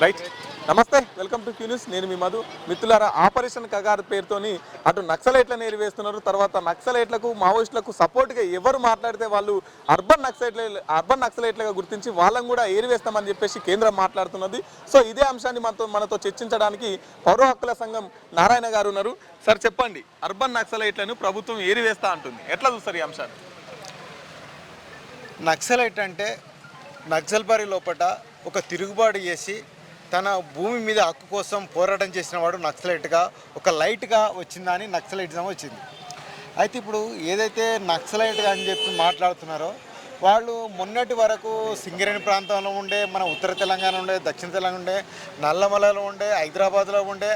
Right, నమస్తే, వెల్కమ్ టు క్యూ న్యూస్. నేను మీ మధు. మిత్రులారా, ఆపరేషన్ కగారు పేరుతోని అటు నక్సలైట్లను ఏరివేస్తున్నారు. తర్వాత నక్సలైట్లకు మావోయిస్టులకు సపోర్ట్గా ఎవరు మాట్లాడితే వాళ్ళు అర్బన్ నక్సలైట్లుగా గుర్తించి వాళ్ళని కూడా ఏరివేస్తామని చెప్పేసి కేంద్రం మాట్లాడుతున్నది. సో ఇదే అంశాన్ని మనతో చర్చించడానికి పౌర హక్కుల సంఘం నారాయణ గారు ఉన్నారు. సార్ చెప్పండి, అర్బన్ నక్సలైట్లను ప్రభుత్వం ఏరివేస్తా అంటుంది, ఎట్లా చూస్తారు ఈ అంశాన్ని? నక్సలైట్ అంటే నక్సల్బరీ లోపల ఒక తిరుగుబాటు చేసి తన భూమి మీద హక్కు కోసం పోరాటం చేసిన వాడు నక్సలైట్గా ఒక లైట్గా వచ్చిందని నక్సలైటిజం వచ్చింది. అయితే ఇప్పుడు ఏదైతే నక్సలైట్గా అని చెప్పి మాట్లాడుతున్నారో వాళ్ళు మొన్నటి వరకు సింగరేణి ప్రాంతంలో ఉండే, మన ఉత్తర తెలంగాణ ఉండే, దక్షిణ తెలంగాణ ఉండే, నల్లమలలో ఉండే, హైదరాబాద్లో ఉండే,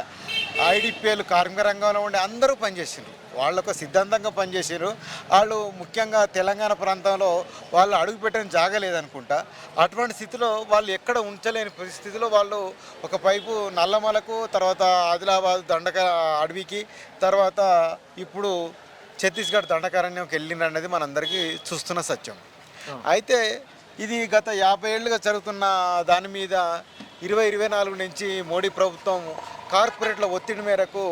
ఐడిపిఎల్ కార్మిక రంగంలో ఉండే అందరూ పనిచేసారు. వాళ్ళకు సిద్ధాంతంగా పనిచేసారు. వాళ్ళు ముఖ్యంగా తెలంగాణ ప్రాంతంలో వాళ్ళు అడుగుపెట్టని జాగలేదనుకుంటా. అటువంటి స్థితిలో వాళ్ళు ఎక్కడ ఉంచలేని పరిస్థితిలో వాళ్ళు ఒక పైపు నల్లమలకు, తర్వాత ఆదిలాబాద్ దండక అడవికి, తర్వాత ఇప్పుడు ఛత్తీస్గఢ్ దండకారణ్యంకి వెళ్ళింది అనేది మనందరికీ చూస్తున్న సత్యం. అయితే ఇది గత 50 ఏళ్ళుగా జరుగుతున్న దాని మీద 2024 నుంచి మోడీ ప్రభుత్వం కార్పొరేట్ల ఒత్తిడి మేరకు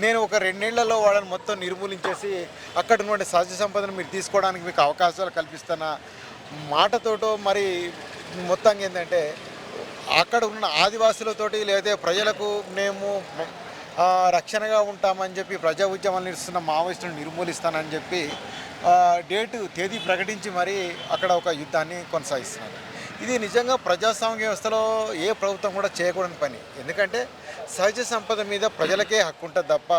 నేను ఒక 2 నెలల్లో వాళ్ళని మొత్తం నిర్మూలించేసి అక్కడ నుండి సహజ సంపదను మీరు తీసుకోవడానికి మీకు అవకాశాలు కల్పిస్తున్న మాటతోటో మరి మొత్తంగా ఏంటంటే అక్కడ ఉన్న ఆదివాసులతోటి లేదా ప్రజలకు మేము రక్షణగా ఉంటామని చెప్పి ప్రజా ఉద్యమాలు నిర్వహిస్తున్న మావోయిస్టులను నిర్మూలిస్తానని చెప్పి తేదీ ప్రకటించి మరీ అక్కడ ఒక యుద్ధాన్ని కొనసాగిస్తున్నారు. ఇది నిజంగా ప్రజాస్వామ్య వ్యవస్థలో ఏ ప్రభుత్వం కూడా చేయకూడని పని. ఎందుకంటే సహజ సంపద మీద ప్రజలకే హక్కు ఉంటుంది తప్ప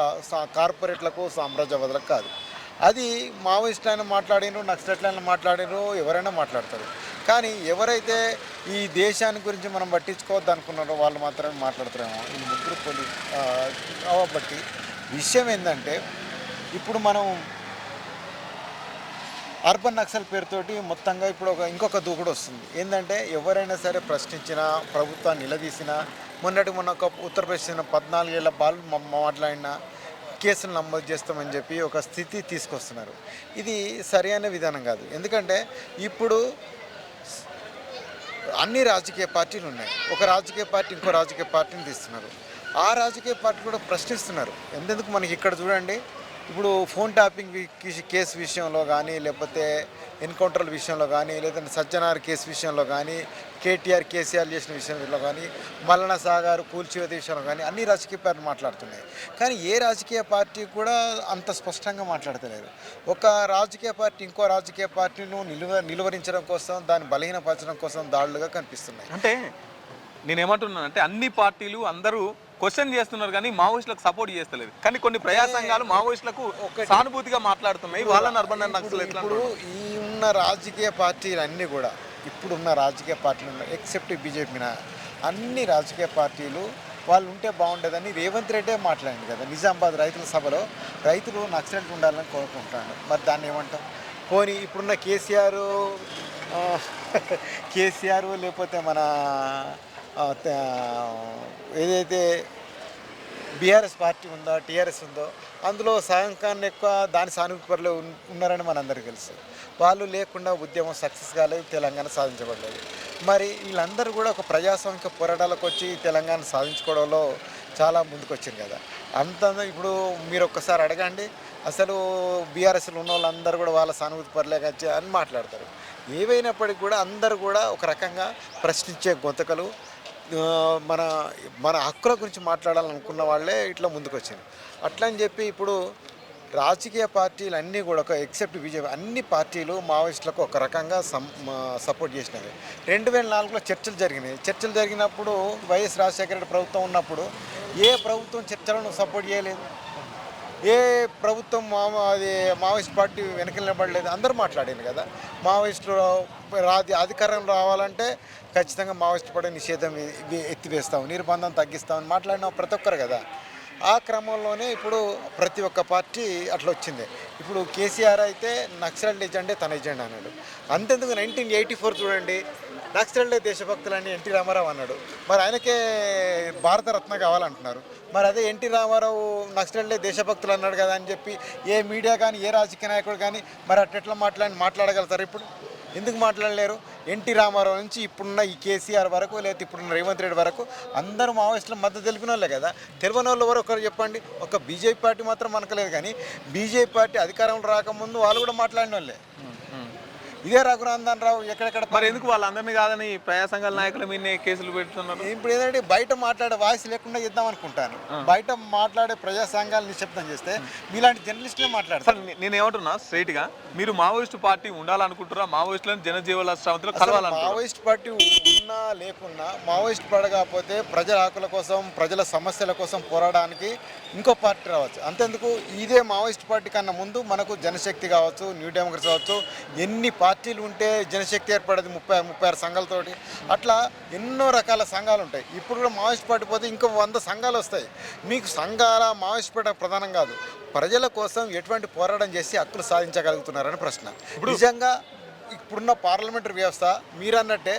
కార్పొరేట్లకు, సామ్రాజ్యవాదులకు కాదు. అది మావోయిస్టులైనా మాట్లాడినరు, నక్సలైట్లైనా మాట్లాడినరు, ఎవరైనా మాట్లాడతారు. కానీ ఎవరైతే ఈ దేశాన్ని గురించి మనం పట్టించుకోవద్దు అనుకున్నారో వాళ్ళు మాత్రమే మాట్లాడతారేమో. ఈ ముగ్గురు కాబట్టి విషయం ఏంటంటే ఇప్పుడు మనం అర్బన్ నక్సల్ పేరుతోటి మొత్తంగా ఇప్పుడు ఇంకొక దూకుడు వస్తుంది. ఏంటంటే ఎవరైనా సరే ప్రశ్నించినా, ప్రభుత్వాన్ని నిలదీసినా, మొన్న ఒక ఉత్తరప్రదేశ్ 14 ఏళ్ల బాలు మాట్లాడిన కేసులు నమోదు చేస్తామని చెప్పి ఒక స్థితి తీసుకొస్తున్నారు. ఇది సరైన విధానం కాదు. ఎందుకంటే ఇప్పుడు అన్ని రాజకీయ పార్టీలు ఉన్నాయి. ఒక రాజకీయ పార్టీ ఇంకో రాజకీయ పార్టీని తీస్తున్నారు. ఆ రాజకీయ పార్టీ కూడా ప్రశ్నిస్తున్నారు. ఎందుకు మనకి ఇక్కడ చూడండి, ఇప్పుడు ఫోన్ ట్యాపింగ్ కేసు విషయంలో కానీ, లేకపోతే ఎన్కౌంటర్ల విషయంలో కానీ, లేదంటే సజ్జనార్ కేసు విషయంలో కానీ, కేటీఆర్ కేసీఆర్ చేసిన విషయంలో కానీ, మల్లన సాగర్ కూల్చివేత విషయంలో కానీ అన్ని రాజకీయ పార్టీలు మాట్లాడుతున్నాయి. కానీ ఏ రాజకీయ పార్టీ కూడా అంత స్పష్టంగా మాట్లాడతలేదు. ఒక రాజకీయ పార్టీ ఇంకో రాజకీయ పార్టీను నిలువరించడం కోసం, దాన్ని బలహీనపరచడం కోసం దాడులుగా కనిపిస్తున్నాయి. అంటే నేనేమంటున్నానంటే అన్ని పార్టీలు అందరూ క్వశ్చన్ చేస్తున్నారు కానీ మావోయిస్టులకు సపోర్ట్ చేస్తలేదు. కానీ కొన్ని ప్రజా సంఘాలు మావోయిస్టులకు సానుభూతిగా మాట్లాడుతున్నాయి. వాళ్ళని అర్బన్ నక్సలైట్లు ఇప్పుడు ఈ ఉన్న రాజకీయ పార్టీలు అన్నీ కూడా ఇప్పుడున్న రాజకీయ పార్టీలు ఉన్నాయి ఎక్సెప్ట్ బీజేపీ అన్ని రాజకీయ పార్టీలు వాళ్ళు ఉంటే బాగుండేదని రేవంత్ రెడ్డే మాట్లాడింది కదా నిజామాబాద్ రైతుల సభలో. రైతులు నక్సలైట్లు ఉండాలని కోరుకుంటాడు. మరి దాన్ని ఏమంటాం? పోనీ ఇప్పుడున్న కేసీఆర్ లేకపోతే మన ఏదైతే బీఆర్ఎస్ పార్టీ ఉందో టీఆర్ఎస్ ఉందో అందులో సహకారాన్ని ఎక్కువ దాని సానుభూతిపరులు ఉన్నారని మనందరికీ తెలుసు. వాళ్ళు లేకుండా ఉద్యమం సక్సెస్ కాలేదు, తెలంగాణ సాధించబడలేదు. మరి వీళ్ళందరూ కూడా ఒక ప్రజాస్వామిక పోరాటాలకు వచ్చి తెలంగాణ సాధించుకోవడంలో చాలా ముందుకొచ్చారు కదా. అంత ఇప్పుడు మీరు ఒక్కసారి అడగండి, అసలు బీఆర్ఎస్లో ఉన్న వాళ్ళందరూ కూడా వాళ్ళ సానుభూతి పరలేకొచ్చి అని మాట్లాడతారు. ఏవైనప్పటికీ కూడా అందరూ కూడా ఒక రకంగా ప్రశ్నించే గొంతకలు మన మన హక్కుల గురించి మాట్లాడాలనుకున్న వాళ్ళే ఇట్లా ముందుకు వచ్చారు. అట్లా అని చెప్పి ఇప్పుడు రాజకీయ పార్టీలు అన్నీ కూడా ఒక ఎక్సెప్ట్ బీజేపీ అన్ని పార్టీలు మావోయిస్టులకు ఒక రకంగా సపోర్ట్ చేసినవి. 2004లో చర్చలు జరిగినాయి. చర్చలు జరిగినప్పుడు వైఎస్ రాజశేఖర రెడ్డి ప్రభుత్వం ఉన్నప్పుడు ఏ ప్రభుత్వం చర్చలను సపోర్ట్ చేయలేదు, ఏ ప్రభుత్వం అది మావోయిస్ట్ పార్టీ వెనక నిలబడలేదు. అందరూ మాట్లాడారు కదా. మావోయిస్టులు అధికారం రావాలంటే ఖచ్చితంగా మావోయిస్ట్ పార్టీ నిషేధం ఎత్తివేస్తాం, నిర్బంధం తగ్గిస్తామని మాట్లాడిన ప్రతి ఒక్కరు కదా. ఆ క్రమంలోనే ఇప్పుడు ప్రతి ఒక్క పార్టీ అట్లా వచ్చింది. ఇప్పుడు కేసీఆర్ అయితే నక్సలైట్ ఎజెండే తన ఎజెండా అన్నాడు. అంతెందుకు 1984 చూడండి, నక్సలైట్లే దేశభక్తులని ఎన్టీ రామారావు అన్నాడు. మరి ఆయనకే భారతరత్న కావాలంటున్నారు. మరి అదే ఎన్టీ రామారావు నక్సలైట్లే దేశభక్తులు అన్నాడు కదా అని చెప్పి ఏ మీడియా కానీ ఏ రాజకీయ నాయకుడు కానీ మరి అట్లా మాట్లాడగలుగుతారు? ఇప్పుడు ఎందుకు మాట్లాడలేరు? ఎన్టీ రామారావు నుంచి ఇప్పుడున్న ఈ కేసీఆర్ వరకు లేకపోతే ఇప్పుడున్న రేవంత్ రెడ్డి వరకు అందరూ మావోయిస్టుల మద్దతు తెలిపిన వాళ్ళే కదా. తెలియని వాళ్ళు ఎవరు ఒకరు చెప్పండి. ఒక బీజేపీ పార్టీ మాత్రం మనకలేదు, కానీ బీజేపీ పార్టీ అధికారంలో రాకముందు వాళ్ళు కూడా మాట్లాడిన వాళ్ళే. ఇదే రఘునందన్ రావు ఎక్కడెక్కడ మరి ఎందుకు వాళ్ళందరినీ కాదని ప్రజా సంఘాల నాయకుల మీద కేసులు పెడుతున్నారు? ఇప్పుడు ఏంటంటే బయట మాట్లాడే వాయిస్ లేకుండా చేద్దాం అనుకుంటాను. బయట మాట్లాడే ప్రజా సంఘాలు నిశ్శబ్దం చేస్తే మీలాంటి జర్నలిస్టులే మాట్లాడతారు. నేను ఏమంటున్నా స్ట్రైట్ గా, మీరు మావోయిస్టు పార్టీ ఉండాలనుకుంటారా? మావోయిస్టులను జనజీవన శ్రావంతిలో కలవాలంటారా? మావోయిస్ట్ పార్టీ ఉన్నా లేకున్నా మావోయిస్ట్ పార్టీ కాకపోతే ప్రజల హక్కుల కోసం ప్రజల సమస్యల కోసం పోరాడడానికి ఇంకో పార్టీ రావచ్చు. అంతేందుకు ఇదే మావోయిస్ట్ పార్టీ కన్నా ముందు మనకు జనశక్తి కావచ్చు, న్యూ డెమోక్రసీ కావచ్చు, ఎన్ని పార్టీలు ఉంటే జనశక్తి ఏర్పడేది 36 సంఘాలతోటి. అట్లా ఎన్నో రకాల సంఘాలు ఉంటాయి. ఇప్పుడు కూడా మావోయిస్ట్ పార్టీ పోతే ఇంకో 100 సంఘాలు వస్తాయి. మీకు సంఘాల మావోయిస్ట్ పార్టీ ప్రధానం కాదు, ప్రజల కోసం ఎటువంటి పోరాటం చేసి హక్కులు సాధించగలుగుతున్నారని ప్రశ్న. నిజంగా ఇప్పుడున్న పార్లమెంటరీ వ్యవస్థ మీరు అన్నట్టే,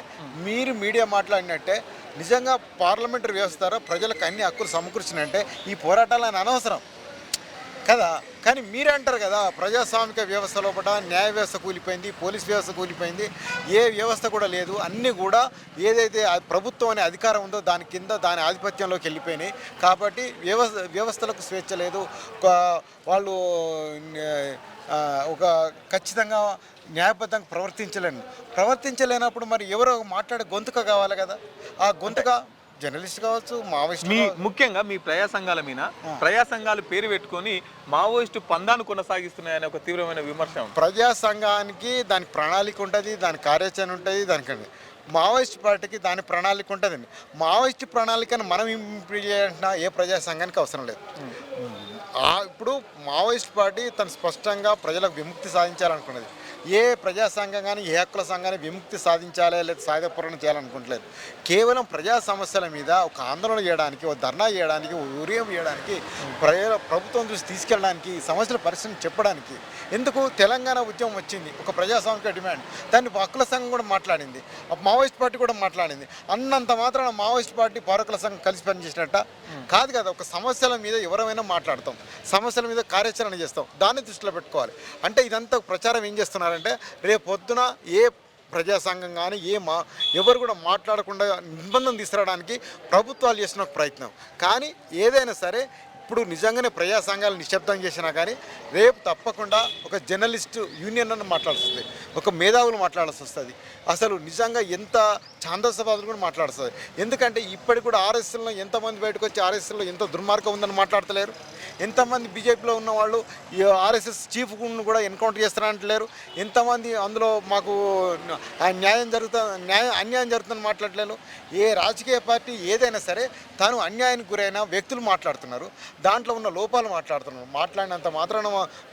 మీరు మీడియా మాట్లాడినట్టే నిజంగా పార్లమెంటరీ వ్యవస్థ ప్రజలకు అన్ని హక్కులు సమకూర్చినంటే ఈ పోరాటాలను అనవసరం కదా. కానీ మీరే అంటారు కదా, ప్రజాస్వామిక వ్యవస్థ లోపల న్యాయ వ్యవస్థ కూలిపోయింది, పోలీస్ వ్యవస్థ కూలిపోయింది, ఏ వ్యవస్థ కూడా లేదు. అన్నీ కూడా ఏదైతే ప్రభుత్వం అనే అధికారం ఉందో దాని కింద దాని ఆధిపత్యంలోకి వెళ్ళిపోయినాయి. కాబట్టి వ్యవస్థలకు స్వేచ్ఛ లేదు. వాళ్ళు ఒక ఖచ్చితంగా న్యాయబద్ధంగా ప్రవర్తించలేనప్పుడు మరి ఎవరో మాట్లాడే గొంతుక కావాలి కదా. ఆ గొంతుక జర్నలిస్ట్ కావచ్చు, మావోయిస్ట్. ముఖ్యంగా మీ ప్రజా సంఘాల మీద ప్రజా సంఘాలు పేరు పెట్టుకొని మావోయిస్టు పందాను కొనసాగిస్తున్నాయనే ఒక తీవ్రమైన విమర్శ. ప్రజా సంఘానికి దానికి ప్రణాళిక ఉంటుంది, దాని కార్యాచరణ ఉంటుంది. దానికండి మావోయిస్ట్ పార్టీకి దాని ప్రణాళిక ఉంటుందండి. మావోయిస్ట్ ప్రణాళికను మనం ఇంప్లిమెంట్ చేయాలంటున్నా ఏ ప్రజా సంఘానికి అవసరం లేదు. ఇప్పుడు మావోయిస్ట్ పార్టీ తను స్పష్టంగా ప్రజలకు విముక్తి సాధించాలనుకున్నది. ఏ ప్రజా సంఘం కానీ ఏ హక్కుల సంఘాన్ని విముక్తి సాధించాలి లేదా సాయుధ పోరాటం చేయాలనుకుంటలేదు. కేవలం ప్రజా సమస్యల మీద ఒక ఆందోళన చేయడానికి, ఒక ధర్నా చేయడానికి, ఉదయం చేయడానికి, ప్రభుత్వం దృష్టి తీసుకెళ్ళడానికి, సమస్యల పరిస్థితిని చెప్పడానికి. ఎందుకు తెలంగాణ ఉద్యమం వచ్చింది, ఒక ప్రజాస్వామిక డిమాండ్, దాన్ని హక్కుల సంఘం కూడా మాట్లాడింది, మావోయిస్ట్ పార్టీ కూడా మాట్లాడింది. అన్నంత మాత్రాన మావోయిస్ట్ పార్టీ పౌరకుల సంఘం కలిసి పనిచేసినట్ట కాదు కదా. ఒక సమస్యల మీద ఎవరైనా మాట్లాడతాం, సమస్యల మీద కార్యాచరణ చేస్తాం, దాన్ని దృష్టిలో పెట్టుకోవాలి. అంటే ఇదంతా ప్రచారం ఏం చేస్తున్నారంటే రేపు పొద్దున ఏ ప్రజా సంఘం కానీ ఎవరు కూడా మాట్లాడకుండా నిర్బంధం తీసుకురావడానికి ప్రభుత్వాలు చేసిన ప్రయత్నం. కానీ ఏదైనా సరే ఇప్పుడు నిజంగానే ప్రజా సంఘాలు నిశ్శబ్దం చేసినా కానీ రేపు తప్పకుండా ఒక జర్నలిస్టు యూనియన్ అని మాట్లాడాల్సి వస్తుంది, ఒక మేధావులు మాట్లాడాల్సి వస్తుంది. అసలు నిజంగా ఎంత ఛాందసవాదులు కూడా మాట్లాడుతుంది. ఎందుకంటే ఇప్పటికి కూడా ఆర్ఎస్ఎస్లో ఎంతమంది బయటకు వచ్చి ఆర్ఎస్ఎస్లో ఎంత దుర్మార్గం ఉందని మాట్లాడతలేరు. ఎంతమంది బీజేపీలో ఉన్న వాళ్ళు ఈ ఆర్ఎస్ఎస్ చీఫ్ను కూడా ఎన్కౌంటర్ చేస్తారంటలేరు. ఎంతమంది అందులో మాకు అన్యాయం జరుగుతుందని మాట్లాడలేరు. ఏ రాజకీయ పార్టీ ఏదైనా సరే తాను అన్యాయానికి గురైన వ్యక్తులు మాట్లాడుతున్నారు, దాంట్లో ఉన్న లోపాలు మాట్లాడుతున్నారు. మాట్లాడినంత మాత్రాన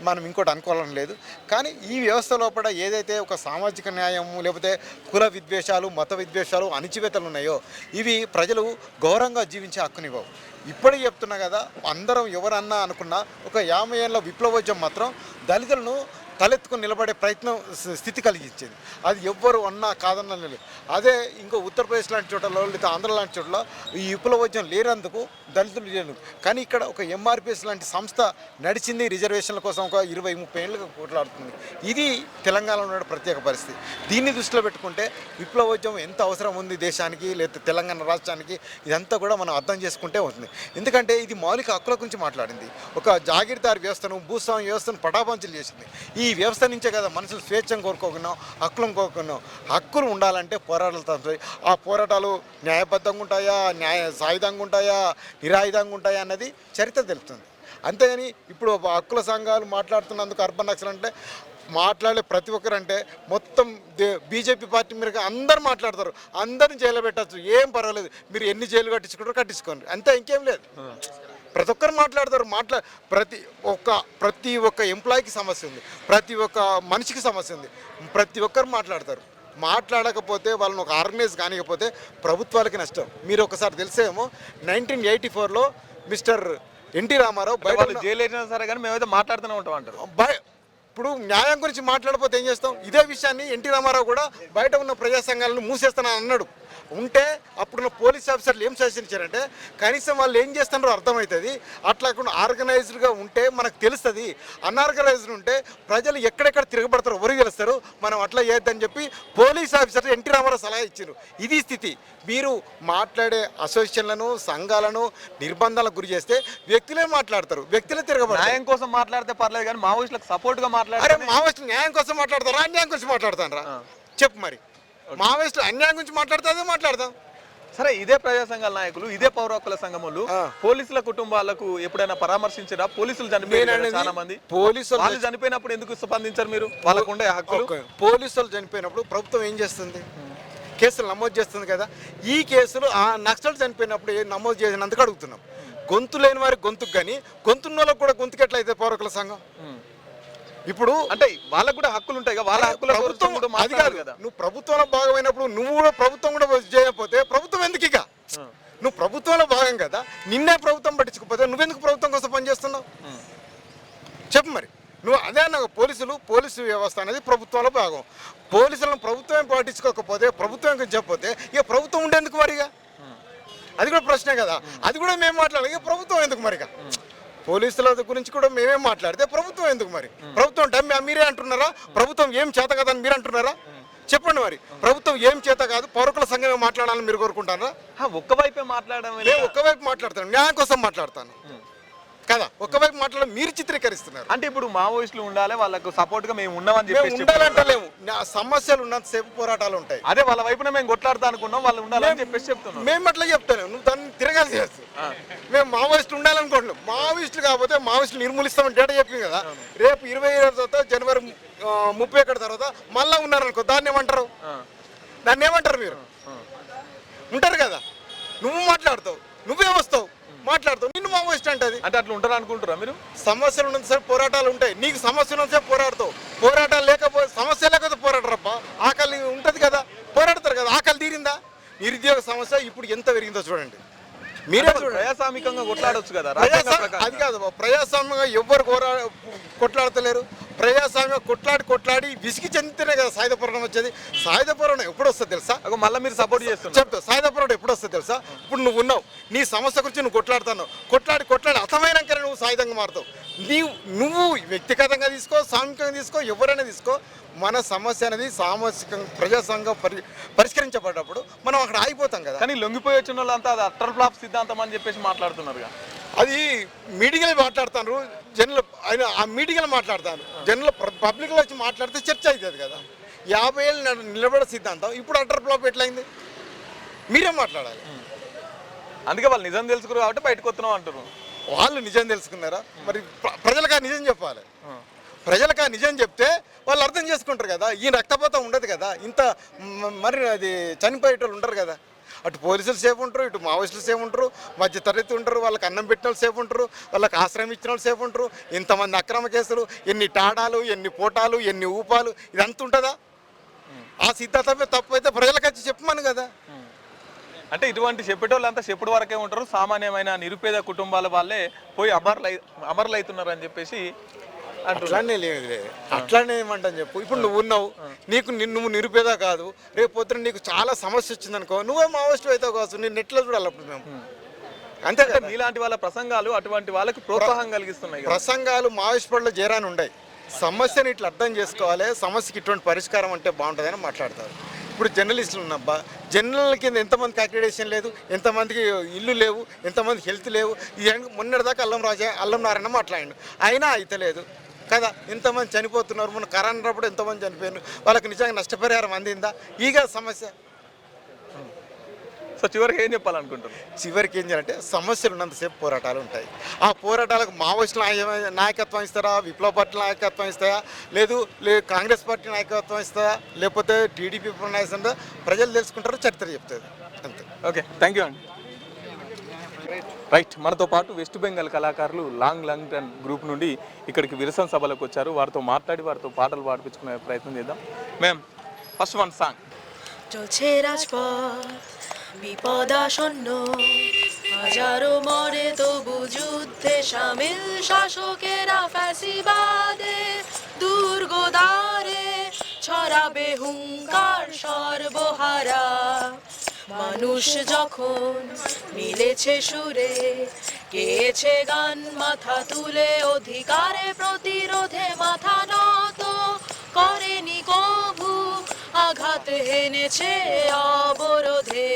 మనం ఇంకోటి అనుకోవాలని లేదు. కానీ ఈ వ్యవస్థ లోపల ఏదైతే ఒక సామాజిక న్యాయము లేకపోతే కుల విద్వేషాలు, మత విద్వేషాలు, అణిచివేతలు ఉన్నాయో ఇవి ప్రజలు గౌరవంగా జీవించే హక్కునివ్వవు. ఇప్పుడే చెప్తున్నా కదా, అందరం ఎవరన్నా అనుకున్నా ఒక 50 ఏళ్ళ విప్లవోద్యమం మాత్రం దళితులను తలెత్తుకొని నిలబడే ప్రయత్నం స్థితి కలిగించేది. అది ఎవ్వరు అన్నా కాదన్నా లేదు. అదే ఇంకో ఉత్తరప్రదేశ్ లాంటి చోట్ల లేదా ఆంధ్ర లాంటి చోట్ల ఈ విప్లవోద్యమం లేనందుకు దళితులు లేరు. కానీ ఇక్కడ ఒక ఎంఆర్పిఎస్ లాంటి సంస్థ నడిచింది రిజర్వేషన్ల కోసం ఒక 20-30 ఏళ్ళుగా పోట్లాడుతుంది. ఇది తెలంగాణలో ఉన్న ప్రత్యేక పరిస్థితి. దీన్ని దృష్టిలో పెట్టుకుంటే విప్లవోద్యమం ఎంత అవసరం ఉంది దేశానికి లేదా తెలంగాణ రాష్ట్రానికి, ఇదంతా కూడా మనం అర్థం చేసుకుంటే అవుతుంది. ఎందుకంటే ఇది మౌలిక హక్కుల గురించి మాట్లాడింది. ఒక జాగీర్దార్ వ్యవస్థను, భూస్వామ్య వ్యవస్థను పటాపంచలు చేసింది. ఈ వ్యవస్థ నుంచే కదా మనుషులు స్వేచ్ఛను కోరుకోకున్నాం, హక్కులను కోరుకున్నాం. హక్కులు ఉండాలంటే పోరాటాలు తప్ప ఆ పోరాటాలు న్యాయబద్ధంగా ఉంటాయా, సాయుధంగా ఉంటాయా, నిరాయుధంగా ఉంటాయా అన్నది చరిత్ర తెలుస్తుంది. అంతేగాని ఇప్పుడు హక్కుల సంఘాలు మాట్లాడుతున్నందుకు అర్బన్ నక్సల్ అంటే మాట్లాడే ప్రతి ఒక్కరంటే మొత్తం బీజేపీ పార్టీ మీరు అందరు మాట్లాడతారు, అందరిని జైలు పెట్టచ్చు, ఏం పర్వాలేదు, మీరు ఎన్ని జైలు కట్టించుకుంటారో కట్టించుకోండి, అంతే, ఇంకేం లేదు. ప్రతి ఒక్కరు మాట్లాడతారు. ప్రతి ఒక్క ఎంప్లాయీకి సమస్య ఉంది, ప్రతి ఒక్క మనిషికి సమస్య ఉంది, ప్రతి ఒక్కరు మాట్లాడతారు. మాట్లాడకపోతే వాళ్ళని ఒక ఆర్గనైజ్ కానికపోతే ప్రభుత్వాలకి నష్టం. మీరు ఒకసారి తెలిసేమో 1984లో మిస్టర్ ఎన్టీ రామారావు బయట జైలు వేసినా సరే కానీ మేమైతే మాట్లాడుతూనే ఉంటాం అంటారు. ఇప్పుడు న్యాయం గురించి మాట్లాడకపోతే ఏం చేస్తాం? ఇదే విషయాన్ని ఎన్టీ రామారావు కూడా బయట ఉన్న ప్రజా సంఘాలను మూసేస్తానని అన్నాడు. ఉంటే అప్పుడున్న పోలీస్ ఆఫీసర్లు ఏం సూచించారంటే కనీసం వాళ్ళు ఏం చేస్తున్నారో అర్థమవుతుంది, అట్లా ఆర్గనైజ్డ్గా ఉంటే మనకు తెలుస్తుంది, అన్ఆర్గనైజ్డ్ ఉంటే ప్రజలు ఎక్కడెక్కడ తిరగబడతారో ఎవరు గెలుస్తారు, మనం అట్లా చేయొద్దని చెప్పి పోలీస్ ఆఫీసర్ ఎన్టీ రామారావు సలహా ఇచ్చారు. ఇది స్థితి. మీరు మాట్లాడే అసోసియేషన్లను, సంఘాలను నిర్బంధాలకు గురి చేస్తే వ్యక్తులే మాట్లాడతారు, వ్యక్తులే తిరగబడతారు. న్యాయం కోసం మాట్లాడితే పర్లేదు కానీ మావోయిస్టులకు సపోర్ట్గా అరే మావోయిస్టులు న్యాయం కోసం మాట్లాడతారా, అన్యాయం గురించి మాట్లాడతారా? చెప్పు మరి. మావోయిస్టులు అన్యాయం గురించి మాట్లాడితే మాట్లాడదాం. సరే, ఇదే ప్రజా సంఘాల నాయకులు, ఇదే పౌర హక్కుల సంఘములు పోలీసుల కుటుంబాలకు ఎప్పుడైనా పరామర్శించారా? పోలీసులు చనిపోయిన చాలా మంది వాళ్ళు చనిపోయినప్పుడు ఎందుకు స్పందించారు మీరు? వాళ్ళకు ఉండే హక్కులు. పోలీసులు చనిపోయినప్పుడు ప్రభుత్వం ఏం చేస్తుంది? కేసులు నమోదు చేస్తుంది కదా. ఈ కేసులు ఆ నక్సల్ చనిపోయినప్పుడు నమోదు చేసినందుకు అడుగుతున్నాం. గొంతు లేని వారికి గొంతుకు, కానీ గొంతున్న వాళ్ళకు కూడా గొంతుకు ఎట్లయితే పౌర హక్కుల సంఘం? ఇప్పుడు అంటే వాళ్ళకు కూడా హక్కులు ఉంటాయి కదా, వాళ్ళ హక్కుల ప్రభుత్వం అది కాదు కదా. నువ్వు ప్రభుత్వంలో భాగమైనప్పుడు నువ్వు కూడా ప్రభుత్వం కూడా చేయకపోతే ప్రభుత్వం ఎందుకు? ఇక నువ్వు ప్రభుత్వంలో భాగం కదా, నిన్నే ప్రభుత్వం పట్టించుకోకపోతే నువ్వెందుకు ప్రభుత్వం కోసం పనిచేస్తున్నావు? చెప్పు మరి. నువ్వు అదే అన్నావు, పోలీసు వ్యవస్థ అనేది ప్రభుత్వంలో భాగం. పోలీసులను ప్రభుత్వం పట్టించుకోకపోతే, ప్రభుత్వం చెప్పకపోతే ఇక ప్రభుత్వం ఉండేందుకు మరిగా? అది కూడా ప్రశ్నే కదా. అది కూడా మేము మాట్లాడాలి, ఇక ప్రభుత్వం ఎందుకు మరిగా? పోలీసుల గురించి కూడా మేమేం మాట్లాడితే ప్రభుత్వం ఎందుకు మరి? ప్రభుత్వం అంటే మీరే అంటున్నారా ప్రభుత్వం ఏం చేత కాదని మీరు అంటున్నారా? చెప్పండి మరి. ప్రభుత్వం ఏం చేత కాదు, పౌరకుల సంఘమే మాట్లాడాలని మీరు కోరుకుంటారా? ఒక్కవైపే మాట్లాడడం, ఒక్కవైపు మాట్లాడతాను, న్యాయం కోసం మాట్లాడతాను కదా. ఒక్కవైపు మాట్లాడడం మీరు చిత్రీకరిస్తున్నారు. అంటే ఇప్పుడు మావోయిస్టులు ఉండాలి, వాళ్ళకు సపోర్ట్ గా మేము ఉన్నామని చెప్పి ఉండాలంటలేము. సమస్యలు ఉన్నంతసేపు పోరాటాలు ఉంటాయి. అదే వాళ్ళ వైపున మేము కొట్లాడుతా అనుకున్నాం, వాళ్ళు ఉండాలని చెప్పేసి చెప్తున్నాం. మేము అట్లా చెప్తాను, నువ్వు దాన్ని తిరగాల్సి చేస్తావు. మేము మావోయిస్టులు ఉండాలనుకుంటున్నాం. మావోయిస్టులు కాకపోతే మావోయిస్టులు నిర్మూలిస్తామని డేటా చెప్పింది కదా. రేపు 27 తర్వాత జనవరి 31 తర్వాత మళ్ళా ఉన్నారనుకో, దాన్ని ఏమంటారు? మీరు ఉంటారు కదా. నువ్వు మాట్లాడతావు, నువ్వే వస్తావు, మాట్లాడతావు, నిన్ను మావోయిస్ట్ అంటది. అంటే అట్లా ఉంటారు అనుకుంటారా మీరు? సమస్యలు ఉన్నంతసేపు పోరాటాలు ఉంటాయి. నీకు సమస్య ఉన్నంతసేపు పోరాడతావు. పోరాటాలు లేకపోతే, సమస్య లేకపోతే పోరాడరబ్బా. ఆకలి ఉంటుంది కదా, పోరాడతారు కదా. ఆకలి తీరిందా? నిరుద్యోగ సమస్య ఇప్పుడు ఎంత పెరిగిందో చూడండి. మీరే ప్రజాస్వామికంగా కొట్లాడొచ్చు కదా. అది కాదు, ప్రజాస్వామ్యంగా ఎవ్వరు కొట్లాడతలేరు. ప్రజాస్వామ్యం కొట్లాడి విసిగి చెందితేనే కదా సాయుధ పోరాటం వచ్చేది. సాయుధ పోరాటం ఎప్పుడు వస్తుంది తెలుసా? మళ్ళీ మీరు సపోర్ట్ చేస్తున్నారు. చెప్తా, సాయుధ పోరాటం ఎప్పుడు వస్తుంది తెలుసా? ఇప్పుడు నువ్వు ఉన్నావు, నీ సమస్య గురించి నువ్వు కొట్లాడుతున్నావు. కొట్లాడి అర్థమైనాకనే నువ్వు సాయుధంగా మారుతావు. నువ్వు వ్యక్తిగతంగా తీసుకో, సామూహికంగా తీసుకో, ఎవరైనా తీసుకో. మన సమస్య అనేది సామాజికంగా ప్రజాసంఘం పరిష్కరించబడ్డప్పుడు మనం అక్కడ ఆగిపోతాం కదా. కానీ లొంగిపోయి వచ్చిన వాళ్ళంతా అది అట్టర్ ఫ్లాప్ సిద్ధాంతం అని చెప్పేసి మాట్లాడుతున్నారు. అది మీటింగ్లో మాట్లాడతాను జనరల్ ఆయన ఆ మీటింగ్లో మాట్లాడతాను జనరల్ పబ్లిక్లో వచ్చి మాట్లాడితే చర్చ అవుతుంది కదా. 50 ఏళ్ళు నిలబడే సిద్ధాంతం ఇప్పుడు అటర్ ఫ్లాప్ ఎట్లయింది? మీరే మాట్లాడాలి. అందుకే వాళ్ళు నిజం తెలుసుకున్నారు కాబట్టి బయటకు వస్తున్నాం అంటారు. వాళ్ళు నిజం తెలుసుకున్నారా? మరి ప్రజలకు ఆ నిజం చెప్పాలి. ప్రజలకు ఆ నిజం చెప్తే వాళ్ళు అర్థం చేసుకుంటారు కదా. ఈ రక్తపాతం ఉండదు కదా, ఇంత మరి అది చనిపోయేటోళ్ళు ఉండరు కదా. అటు పోలీసులు సేఫ్ ఉంటారు, ఇటు మావోయిస్టులు సేఫ్ ఉంటారు, మధ్య తరగతి ఉంటారు, వాళ్ళకి అన్నం పెట్టిన వాళ్ళు సేఫ్ ఉంటారు, వాళ్ళకి ఆశ్రయం ఇచ్చిన వాళ్ళు సేఫ్ ఉంటారు. ఇంతమంది అక్రమ కేసులు, ఎన్ని టాడాలు, ఎన్ని పోటాలు, ఎన్ని ఊపాలు, ఇదంతా ఉంటుందా? ఆ సిద్ధాంతమే తప్పు అయితే ప్రజలకు వచ్చి చెప్పమని కదా. అంటే ఇటువంటి చెప్పేటోళ్ళు అంతా చెప్పుడు వరకే ఉంటారు. సామాన్యమైన నిరుపేద కుటుంబాల వాళ్ళే పోయి అమరులు అవుతున్నారు అని చెప్పేసి అట్లానే లేదు. అట్లానే ఏమంటాను చెప్పు. ఇప్పుడు నువ్వు ఉన్నావు, నువ్వు నిరుపేద కాదు, రేపు పొద్దున నీకు చాలా సమస్య వచ్చిందనుకో, నువ్వే మావోయిస్ట్ అవుతావు కావచ్చు. నేను నెట్లో చూడాలి అప్పుడు మేము. అంతే కదా. మీలాంటి వాళ్ళ ప్రసంగాలు అటువంటి వాళ్ళకి ప్రోత్సాహం కలిగిస్తున్నాయి. ప్రసంగాలు మావోయిస్ట్ పనులు చేరాని ఉన్నాయి. సమస్యని ఇట్లా అర్థం చేసుకోవాలి, సమస్యకి ఇటువంటి పరిష్కారం అంటే బాగుంటుందని మాట్లాడతారు. ఇప్పుడు జర్నలిస్టులు ఉన్నబ్బా, జర్నల్ కింద ఎంతమందికి అక్రిడేషన్ లేదు, ఎంతమందికి ఇల్లు లేవు, ఎంతమందికి హెల్త్ లేవు. మొన్నటిదాకా అల్లం నారాయణ మాట్లాడిండు, అయినా అయితే లేదు కదా. ఎంతమంది చనిపోతున్నారు, మొన్న కరోనా అప్పుడు ఎంతమంది చనిపోయారు, వాళ్ళకి నిజంగా నష్టపరిహారం అందిందా? ఈగా సమస్య. సో చివరికి ఏం చెప్పాలనుకుంటారు? చివరికి ఏం చేయాలంటే సమస్యలు ఉన్నంతసేపు పోరాటాలు ఉంటాయి. ఆ పోరాటాలకు మావోయిస్టుల నాయకత్వం ఇస్తారా, విప్లవ పార్టీ నాయకత్వం ఇస్తాయా, లేదు కాంగ్రెస్ పార్టీ నాయకత్వం ఇస్తాయా, లేకపోతే టీడీపీ నాయకత్వం, ప్రజలు తెలుసుకుంటారు, చరిత్ర చెప్తుంది. అంతే. ఓకే, థ్యాంక్ యూ అండి. రైట్, మనతో పాటు వెస్ట్ బెంగాల్ కళాకారులు లాంగ్ టర్న్ గ్రూప్ నుండి ఇక్కడికి విరసన సభలకు వచ్చారు. వారితో మాట్లాడి వారితో పాటలు పాడిపించుకునే ప్రయత్నం చేద్దాం. Ma'am, first one song. চলছে রাজপথ বিপদ আসন্ন, হাজারো মরে তবু যুদ্ধে সামিল শাসকেরা ফ্যাসিবাদে দুর্গদারে ছড়াবে হুঙ্কার সর্বহারা। মানুষ যখন মিলেছে সুরে, গেয়েছে গান মাথা তুলে, অধিকারে প্রতিরোধে মাথা নত করেনি কভু, আঘাত হেনেছে অবরোধে।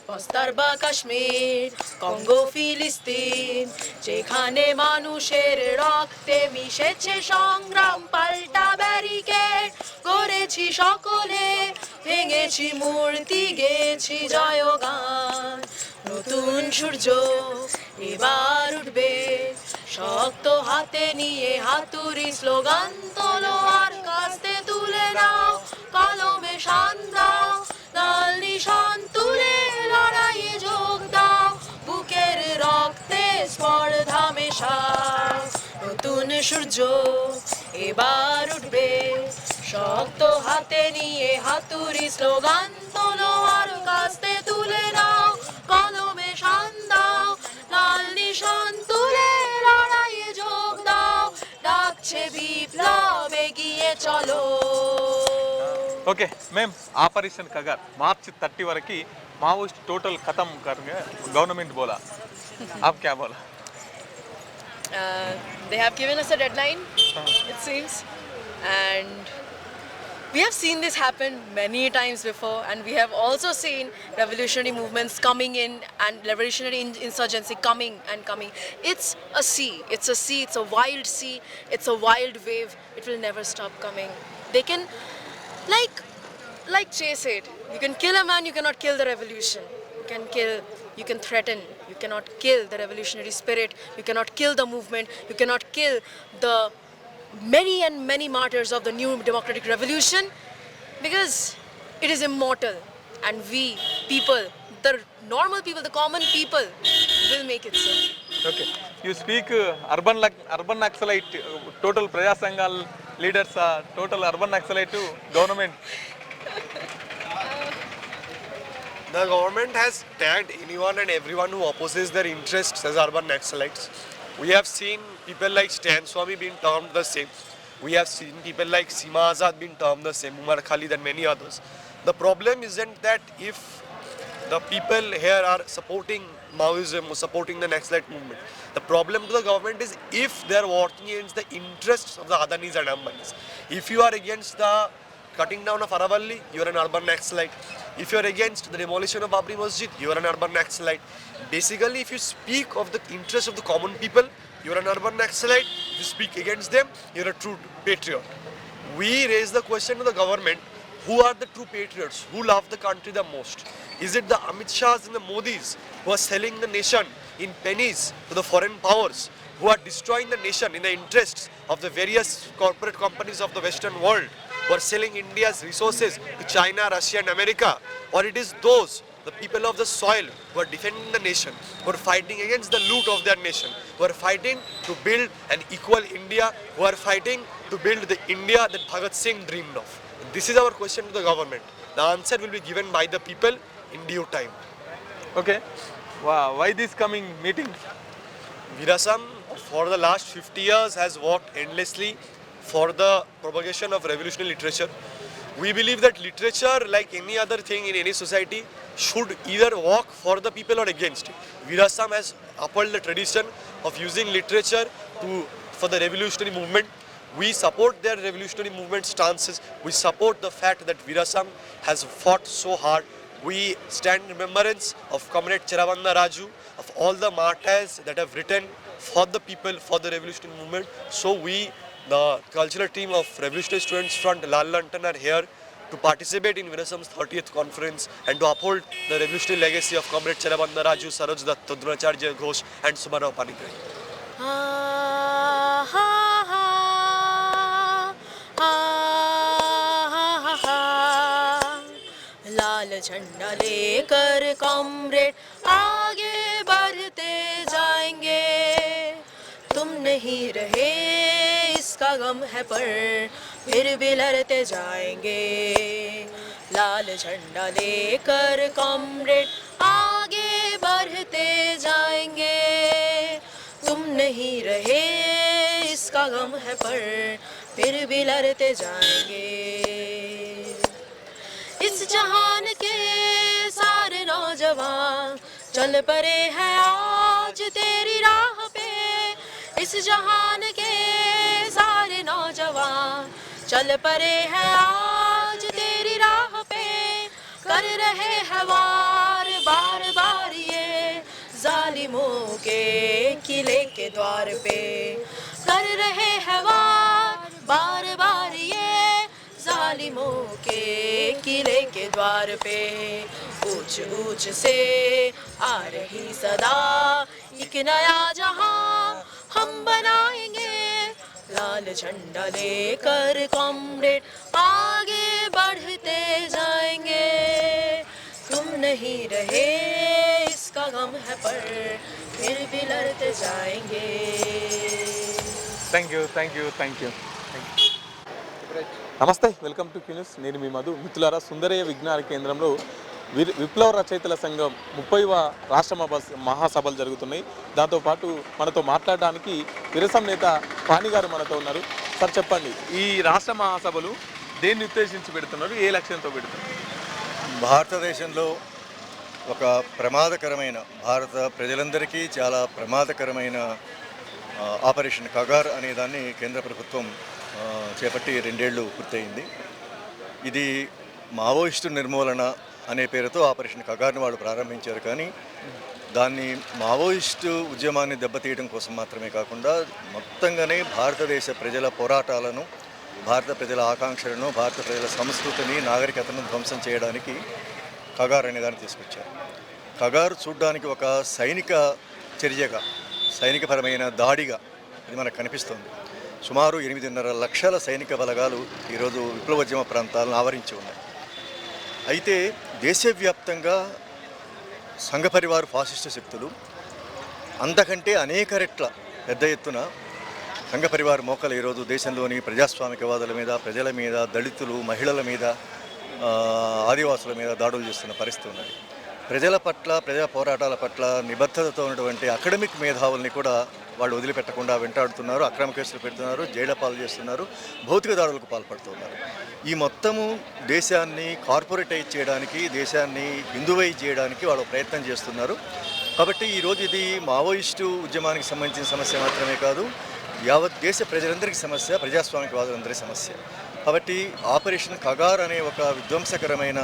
বস্তার বা কাশ্মীর, কঙ্গো ফিলিস্তিন, যেখানে মানুষের রক্তে মিশেছে সংগ্রাম, পাল্টা ব্যারিকেড গড়েছি সকলে, ভেঙেছি মূর্তি, গেছি জয়গান। নতুন সূর্য এবার উঠবে, শক্ত হাতে নিয়ে হাতুড়ি স্লোগান তোলো, আর কাস্তে তুলে নাও, কলমে শান দাও, লাল নিশান তুলে লড়াইয়ে যোগ দাও, বুকের রক্তে স্পর্ধা মেশাও। নতুন সূর্য এবার উঠবে, শক্ত হাতে নিয়ে হাতুড়ি স্লোগান তোলো, আর কাস্তে তুলে নাও, কলমে শান দাও, লাল নিশান তুলে লড়াইয়ে যোগ দাও, ডাকছে বিপ্লব, এগিয়ে চলো। ओके मैम, ऑपरेशन कगार मार्च 30 वरकी माओइस्ट टोटल खत्म करेंगे गवर्नमेंट बोला, आप क्या बोला? They have given us a deadline, it seems, and we have seen this happen many times before, and we have also seen revolutionary movements coming in and revolutionary insurgency coming and coming. It's a sea, it's a sea, it's a wild sea, it's a wild wave. It will never stop coming. They can like Jay said, you can kill a man, you cannot kill the revolution. You can threaten, you cannot kill the revolutionary spirit, you cannot kill the movement, you cannot kill the many and many martyrs of the new democratic revolution, because it is immortal, and we people, the normal people, the common people will make it so. Okay, you speak urban Naxalite, total Praja Sanghal leaders, total urban Naxalite to government. The government has tagged anyone and everyone who opposes their interests as urban Naxalites. We have seen people like Stan Swami being termed the same. We have seen people like Seema Azad being termed the same, Umar Khalid and many others. The problem isn't that if the people here are supporting Maoism or supporting the Naxalite movement. The problem to the government is if they are working against the interests of the Adanis and Ambanis. If you are against the cutting down of Aravalli, you are an urban Naxalite. If you are against the demolition of Babri Masjid, you are an urban Naxalite. Basically, if you speak of the interest of the common people, you are an urban Naxalite. If you speak against them, you are a true patriot. We raise the question to the government, who are the true patriots? Who love the country the most? Is it the Amit Shahs and the Modis who are selling the nation in pennies to the foreign powers, who are destroying the nation in the interests of the various corporate companies of the Western world, who are selling India's resources to China, Russia and America? Or it is those, the people of the soil, who are defending the nation, who are fighting against the loot of their nation, who are fighting to build an equal India, who are fighting to build the India that Bhagat Singh dreamed of? This is our question to the government. The answer will be given by the people in due time. Okay. Wow. Why this coming meeting? Virasam for the last 50 years has worked endlessly for the propagation of revolutionary literature. We believe that literature, like any other thing in any society, should either work for the people or against it. Virasam has upheld the tradition of using literature for the revolutionary movement. We support their revolutionary movement stances. We support the fact that Virasam has fought so hard. We stand in remembrance of Comrade Cheravanda Raju, of all the martyrs that have written for the people, for the revolutionary movement. So we, the cultural team of Revolutionary Students Front, Lal Lantan, are here to participate in Virasam's 30th conference and to uphold the revolutionary legacy of Comrade Cheravanda Raju, Saroj Dutt, Dronacharya Ghosh and Sumarao Panikkar. लाल झंडा लेकर comrade आगे बढ़ते जाएंगे, तुम नहीं रहे इसका गम है पर फिर भी लड़ते जाएंगे। लाल झंडा लेकर कॉमरेड आगे बढ़ते जाएंगे, तुम नहीं रहे इसका गम है पर फिर भी लड़ते जाएंगे। इस जहान के सारे नौजवान चल पड़े हैं आज तेरी राह पे, इस जहान के सारे नौजवान चल पड़े हैं आज तेरी राह पे, कर रहे हैं वार बार बार ये जालिमों के किले के द्वार पे, कर रहे हैं वार बार बार ये जालिमों के किले के द्वार पे। ऊंच ऊंच से आ रही सदा, एक नया जहां हम बनाएंगे। लाल झंडा लेकर कॉमरेड आगे बढ़ते जाएंगे, तुम नहीं रहे इसका गम है पर फिर भी लड़ते जाएंगे। Thank you thank you thank you నమస్తే, వెల్కమ్ టు క్యూన్యూస్. నేను మీ మధు. మిత్రులారా, సుందరయ్య విజ్ఞాన కేంద్రంలో విప్లవ రచయితల సంఘం 30వ రాష్ట్ర మహాసభలు జరుగుతున్నాయి. దాంతోపాటు మనతో మాట్లాడడానికి విరసం నేత పాణి గారు మనతో ఉన్నారు. సార్ చెప్పండి, ఈ రాష్ట్ర మహాసభలు దేన్ని ఉద్దేశించి పెడుతున్నారు, ఏ లక్ష్యంతో పెడుతున్నారు? భారతదేశంలో ఒక ప్రమాదకరమైన, భారత ప్రజలందరికీ చాలా ప్రమాదకరమైన ఆపరేషన్ కగార్ అనే దాన్ని కేంద్ర ప్రభుత్వం చేపట్టి 2 ఏళ్ళు పూర్తయింది. ఇది మావోయిస్టు నిర్మూలన అనే పేరుతో ఆపరేషన్ కగార్ని వాళ్ళు ప్రారంభించారు. కానీ దాన్ని మావోయిస్టు ఉద్యమాన్ని దెబ్బతీయడం కోసం మాత్రమే కాకుండా మొత్తంగానే భారతదేశ ప్రజల పోరాటాలను, భారత ప్రజల ఆకాంక్షలను, భారత ప్రజల సంస్కృతిని, నాగరికతను ధ్వంసం చేయడానికి కగార్ అనే దాన్ని తీసుకొచ్చారు. కగార్ చూడ్డానికి ఒక సైనిక చర్యగా, సైనికపరమైన దాడిగా ఇది మనకు కనిపిస్తుంది. సుమారు 8.5 లక్షల సైనిక బలగాలు ఈరోజు విప్లవోద్యమ ప్రాంతాలను ఆవరించి ఉన్నాయి. అయితే దేశవ్యాప్తంగా సంఘ పరివార్ ఫాసిస్టు శక్తులు అంతకంటే అనేక రెట్ల పెద్ద ఎత్తున సంఘ పరివార్ మోకలు ఈరోజు దేశంలోని ప్రజాస్వామికవాదుల మీద, ప్రజల మీద, దళితులు, మహిళల మీద, ఆదివాసుల మీద దాడులు చేస్తున్న పరిస్థితి ఉన్నది. ప్రజల పట్ల, ప్రజా పోరాటాల పట్ల నిబద్ధతతో ఉన్నటువంటి అకాడమిక్ మేధావుల్ని కూడా వాళ్ళు వదిలిపెట్టకుండా వెంటాడుతున్నారు, అక్రమ కేసులు పెడుతున్నారు, జైళ్ల పాలు చేస్తున్నారు, భౌతిక దాడులకు పాల్పడుతున్నారు. ఈ మొత్తము దేశాన్ని కార్పొరేటైజ్ చేయడానికి, దేశాన్ని హిందువైజ్ చేయడానికి వాళ్ళు ప్రయత్నం చేస్తున్నారు. కాబట్టి ఈరోజు ఇది మావోయిస్టు ఉద్యమానికి సంబంధించిన సమస్య మాత్రమే కాదు, యావత్ దేశ ప్రజలందరికీ సమస్య, ప్రజాస్వామికవాదులందరి సమస్య. కాబట్టి ఆపరేషన్ కగార్ అనే ఒక విధ్వంసకరమైన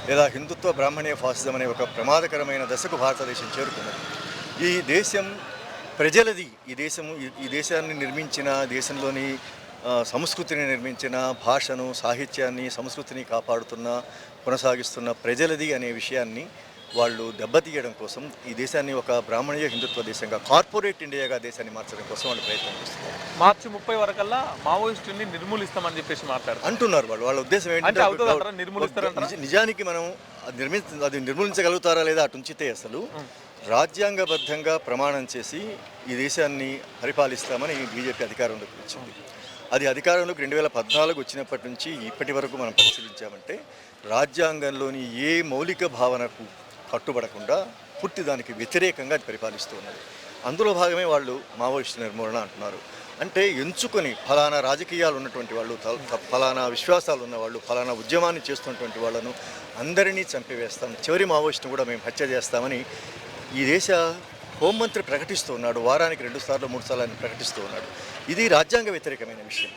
లేదా హిందుత్వ బ్రాహ్మణీయ ఫాసిజం అనే ఒక ప్రమాదకరమైన దశకు భారతదేశం చేరుకున్నది. ఈ దేశం ప్రజలది. ఈ దేశాన్ని నిర్మించిన, దేశంలోని సంస్కృతిని నిర్మించిన, భాషను, సాహిత్యాన్ని, సంస్కృతిని కొనసాగిస్తున్న ప్రజలది అనే విషయాన్ని వాళ్ళు దెబ్బతీయడం కోసం ఈ దేశాన్ని ఒక బ్రాహ్మణీయ హిందుత్వ దేశంగా, కార్పొరేట్ ఇండియాగా దేశాన్ని మార్చడం కోసం వాళ్ళు ప్రయత్నం చేస్తున్నారు. మార్చి 30 వరకల్లా మావోయిస్టుని నిర్మూలిస్తామని చెప్పేసి అంటున్నారు. వాళ్ళ ఉద్దేశం ఏంటంటే నిజానికి మనం అది నిర్మూలించగలుగుతారా లేదా అటు ఉంచితే అసలు రాజ్యాంగబద్ధంగా ప్రమాణం చేసి ఈ దేశాన్ని పరిపాలిస్తామని బీజేపీ అధికారంలోకి వచ్చింది. అది అధికారంలోకి 2014 వచ్చినప్పటి నుంచి ఇప్పటి వరకు మనం పరిశీలించామంటే రాజ్యాంగంలోని ఏ మౌలిక భావనకు కట్టుబడకుండా పూర్తి దానికి వ్యతిరేకంగా అది పరిపాలిస్తూ ఉన్నది. అందులో భాగమే వాళ్ళు మావోయిస్టు నిర్మూలన అంటున్నారు. అంటే ఎంచుకొని ఫలానా రాజకీయాలు ఉన్నటువంటి వాళ్ళు, ఫలానా విశ్వాసాలు ఉన్నవాళ్ళు, ఫలానా ఉద్యమాన్ని చేస్తున్నటువంటి వాళ్ళను అందరినీ చంపివేస్తాం, చివరి మావోయిస్టును కూడా మేము హత్య చేస్తామని ఈ దేశ హోంమంత్రి ప్రకటిస్తూ ఉన్నాడు. వారానికి 2 సార్లు 3 సార్లు ఆయన ప్రకటిస్తూ ఉన్నాడు. ఇది రాజ్యాంగ వ్యతిరేకమైన విషయం.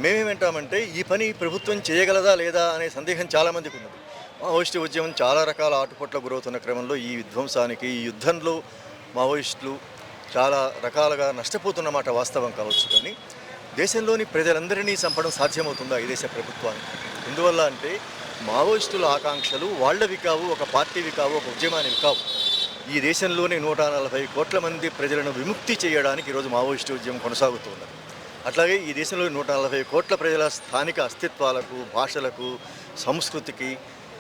మేమేమంటామంటే ఈ పని ప్రభుత్వం చేయగలదా లేదా అనే సందేహం చాలామందికి ఉన్నది. మావోయిస్టు ఉద్యమం చాలా రకాల ఆటుపోట్లకు గురవుతున్న క్రమంలో ఈ విధ్వంసానికి, ఈ యుద్ధంలో మావోయిస్టులు చాలా రకాలుగా నష్టపోతున్నమాట వాస్తవం కావచ్చు. కానీ దేశంలోని ప్రజలందరినీ చంపడం సాధ్యమవుతుందా ఈ దేశ ప్రభుత్వానికి? ఎందువల్ల అంటే మావోయిస్టుల ఆకాంక్షలు వాళ్ళవి కావు, ఒక పార్టీవి కావు, ఒక ఉద్యమానివి కావు. ఈ దేశంలోని 140 కోట్ల మంది ప్రజలను విముక్తి చేయడానికి ఈరోజు మావోయిస్టు ఉద్యమం కొనసాగుతున్నది. అట్లాగే ఈ దేశంలో 140 కోట్ల ప్రజల స్థానిక అస్తిత్వాలకు, భాషలకు, సంస్కృతికి,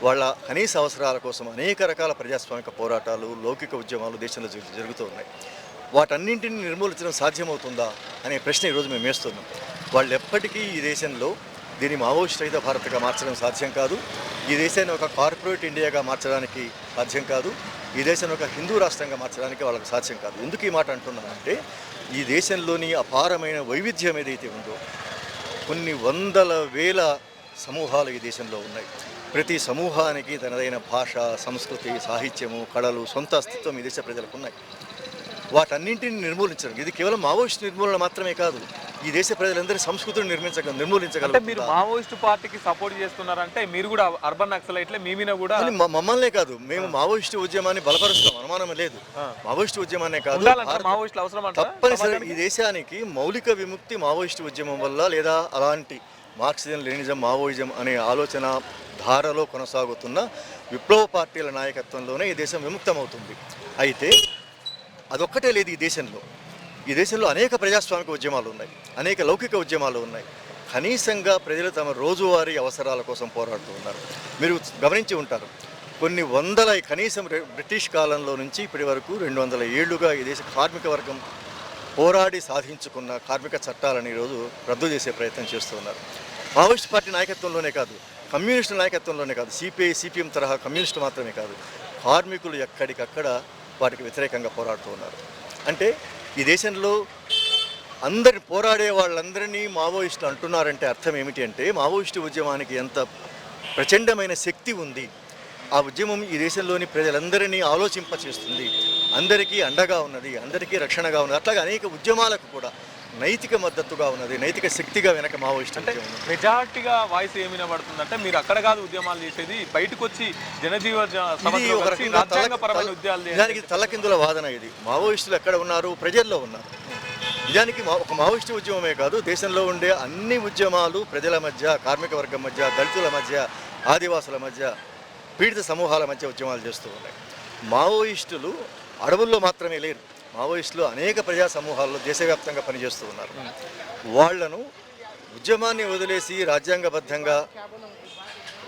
వాళ్ళ కనీస అవసరాల కోసం అనేక రకాల ప్రజాస్వామిక పోరాటాలు, లౌకిక ఉద్యమాలు దేశంలో జరుగుతూ ఉన్నాయి. వాటన్నింటినీ నిర్మూలించడం సాధ్యమవుతుందా అనే ప్రశ్న ఈరోజు మేము వేస్తున్నాం. వాళ్ళు ఎప్పటికీ ఈ దేశంలో దీన్ని మావోయిస్ట్ రహిత భారత్గా మార్చడం సాధ్యం కాదు. ఈ దేశాన్ని ఒక కార్పొరేట్ ఇండియాగా మార్చడానికి సాధ్యం కాదు. ఈ దేశాన్ని ఒక హిందూ రాష్ట్రంగా మార్చడానికి వాళ్ళకి సాధ్యం కాదు. ఎందుకు ఈ మాట అంటున్నానంటే ఈ దేశంలోని అపారమైన వైవిధ్యం ఏదైతే ఉందో, కొన్ని వందల వేల సమూహాలు ఈ దేశంలో ఉన్నాయి. ప్రతి సమూహానికి తనదైన భాష, సంస్కృతి, సాహిత్యము, కళలు, సొంత అస్తిత్వం ఈ దేశ ప్రజలకు ఉన్నాయి. వాటన్నింటిని నిర్మూలించడం ఇది కేవలం మావోయిస్ట్ నిర్మూలన మాత్రమే కాదు, ఈ దేశ ప్రజలందరి సంస్కృతిని నిర్మూలించగలరు. మీరు మావోయిస్టు పార్టీకి సపోర్ట్ చేస్తున్నారంటే మీరు కూడా అర్బన్ నక్సలైట్లే, మీ మీద కూడా మమ్మల్నే కాదు, మేము మావోయిస్టు ఉద్యమాన్ని బలపరుస్తాం, అనుమానం లేదు. మావోయిస్టు ఉద్యమాన్నే కాదు, తప్పనిసరి ఈ దేశానికి మౌలిక విముక్తి మావోయిస్టు ఉద్యమం వల్ల, లేదా అలాంటి మార్క్సిజం, లెనినిజం, మావోయిజం అనే ఆలోచన ధారలో కొనసాగుతున్న విప్లవ పార్టీల నాయకత్వంలోనే ఈ దేశం విముక్తమవుతుంది. అయితే అదొక్కటే లేదు. ఈ దేశంలో అనేక ప్రజాస్వామిక ఉద్యమాలు ఉన్నాయి, అనేక లౌకిక ఉద్యమాలు ఉన్నాయి. కనీసంగా ప్రజలు తమ రోజువారీ అవసరాల కోసం పోరాడుతూ ఉన్నారు. మీరు గమనించి ఉంటారు, కొన్ని వందల, కనీసం బ్రిటిష్ కాలంలో నుంచి ఇప్పటి వరకు 200 ఏళ్లుగా ఈ దేశ కార్మిక వర్గం పోరాడి సాధించుకున్న కార్మిక చట్టాలను ఈరోజు రద్దు చేసే ప్రయత్నం చేస్తూ ఉన్నారు. మావోయిస్ట్ పార్టీ నాయకత్వంలోనే కాదు, కమ్యూనిస్టు నాయకత్వంలోనే కాదు, సిపిఐ, సిపిఎం తరహా కమ్యూనిస్టు మాత్రమే కాదు, కార్మికులు ఎక్కడికక్కడ వాటికి వ్యతిరేకంగా పోరాడుతూ ఉన్నారు. అంటే ఈ దేశంలో పోరాడే వాళ్ళందరినీ మావోయిస్టులు అంటున్నారంటే అర్థం ఏమిటి అంటే మావోయిస్టు ఉద్యమానికి ఎంత ప్రచండమైన శక్తి ఉంది. ఆ ఉద్యమం ఈ దేశంలోని ప్రజలందరినీ ఆలోచింపచేస్తుంది, అందరికీ అండగా ఉన్నది, అందరికీ రక్షణగా ఉన్నది. అట్లాగే అనేక ఉద్యమాలకు కూడా నైతిక మద్దతుగా ఉన్నది, నైతిక శక్తిగా వెనక మావోయిస్ట్. అంటే మెజార్టీగా వాయిస్ ఏమి వినబడుతుందంటే మీరు అక్కడ కాదు ఉద్యమాలు చేసేది, బయటకు వచ్చి నిజానికి తలకిందుల వాదన ఇది. మావోయిస్టులు ఎక్కడ ఉన్నారు? ప్రజల్లో ఉన్నారు. నిజానికి ఒక మావోయిస్టు ఉద్యమమే కాదు, దేశంలో ఉండే అన్ని ఉద్యమాలు ప్రజల మధ్య, కార్మిక వర్గం మధ్య, దళితుల మధ్య, ఆదివాసుల మధ్య, పీడిత సమూహాల మధ్య ఉద్యమాలు చేస్తూ ఉన్నాయి. మావోయిస్టులు అడవుల్లో మాత్రమే లేరు, మావోయిస్టులు అనేక ప్రజా సమూహాల్లో దేశవ్యాప్తంగా పనిచేస్తూ ఉన్నారు. వాళ్లను ఉద్యమాన్ని వదిలేసి రాజ్యాంగబద్ధంగా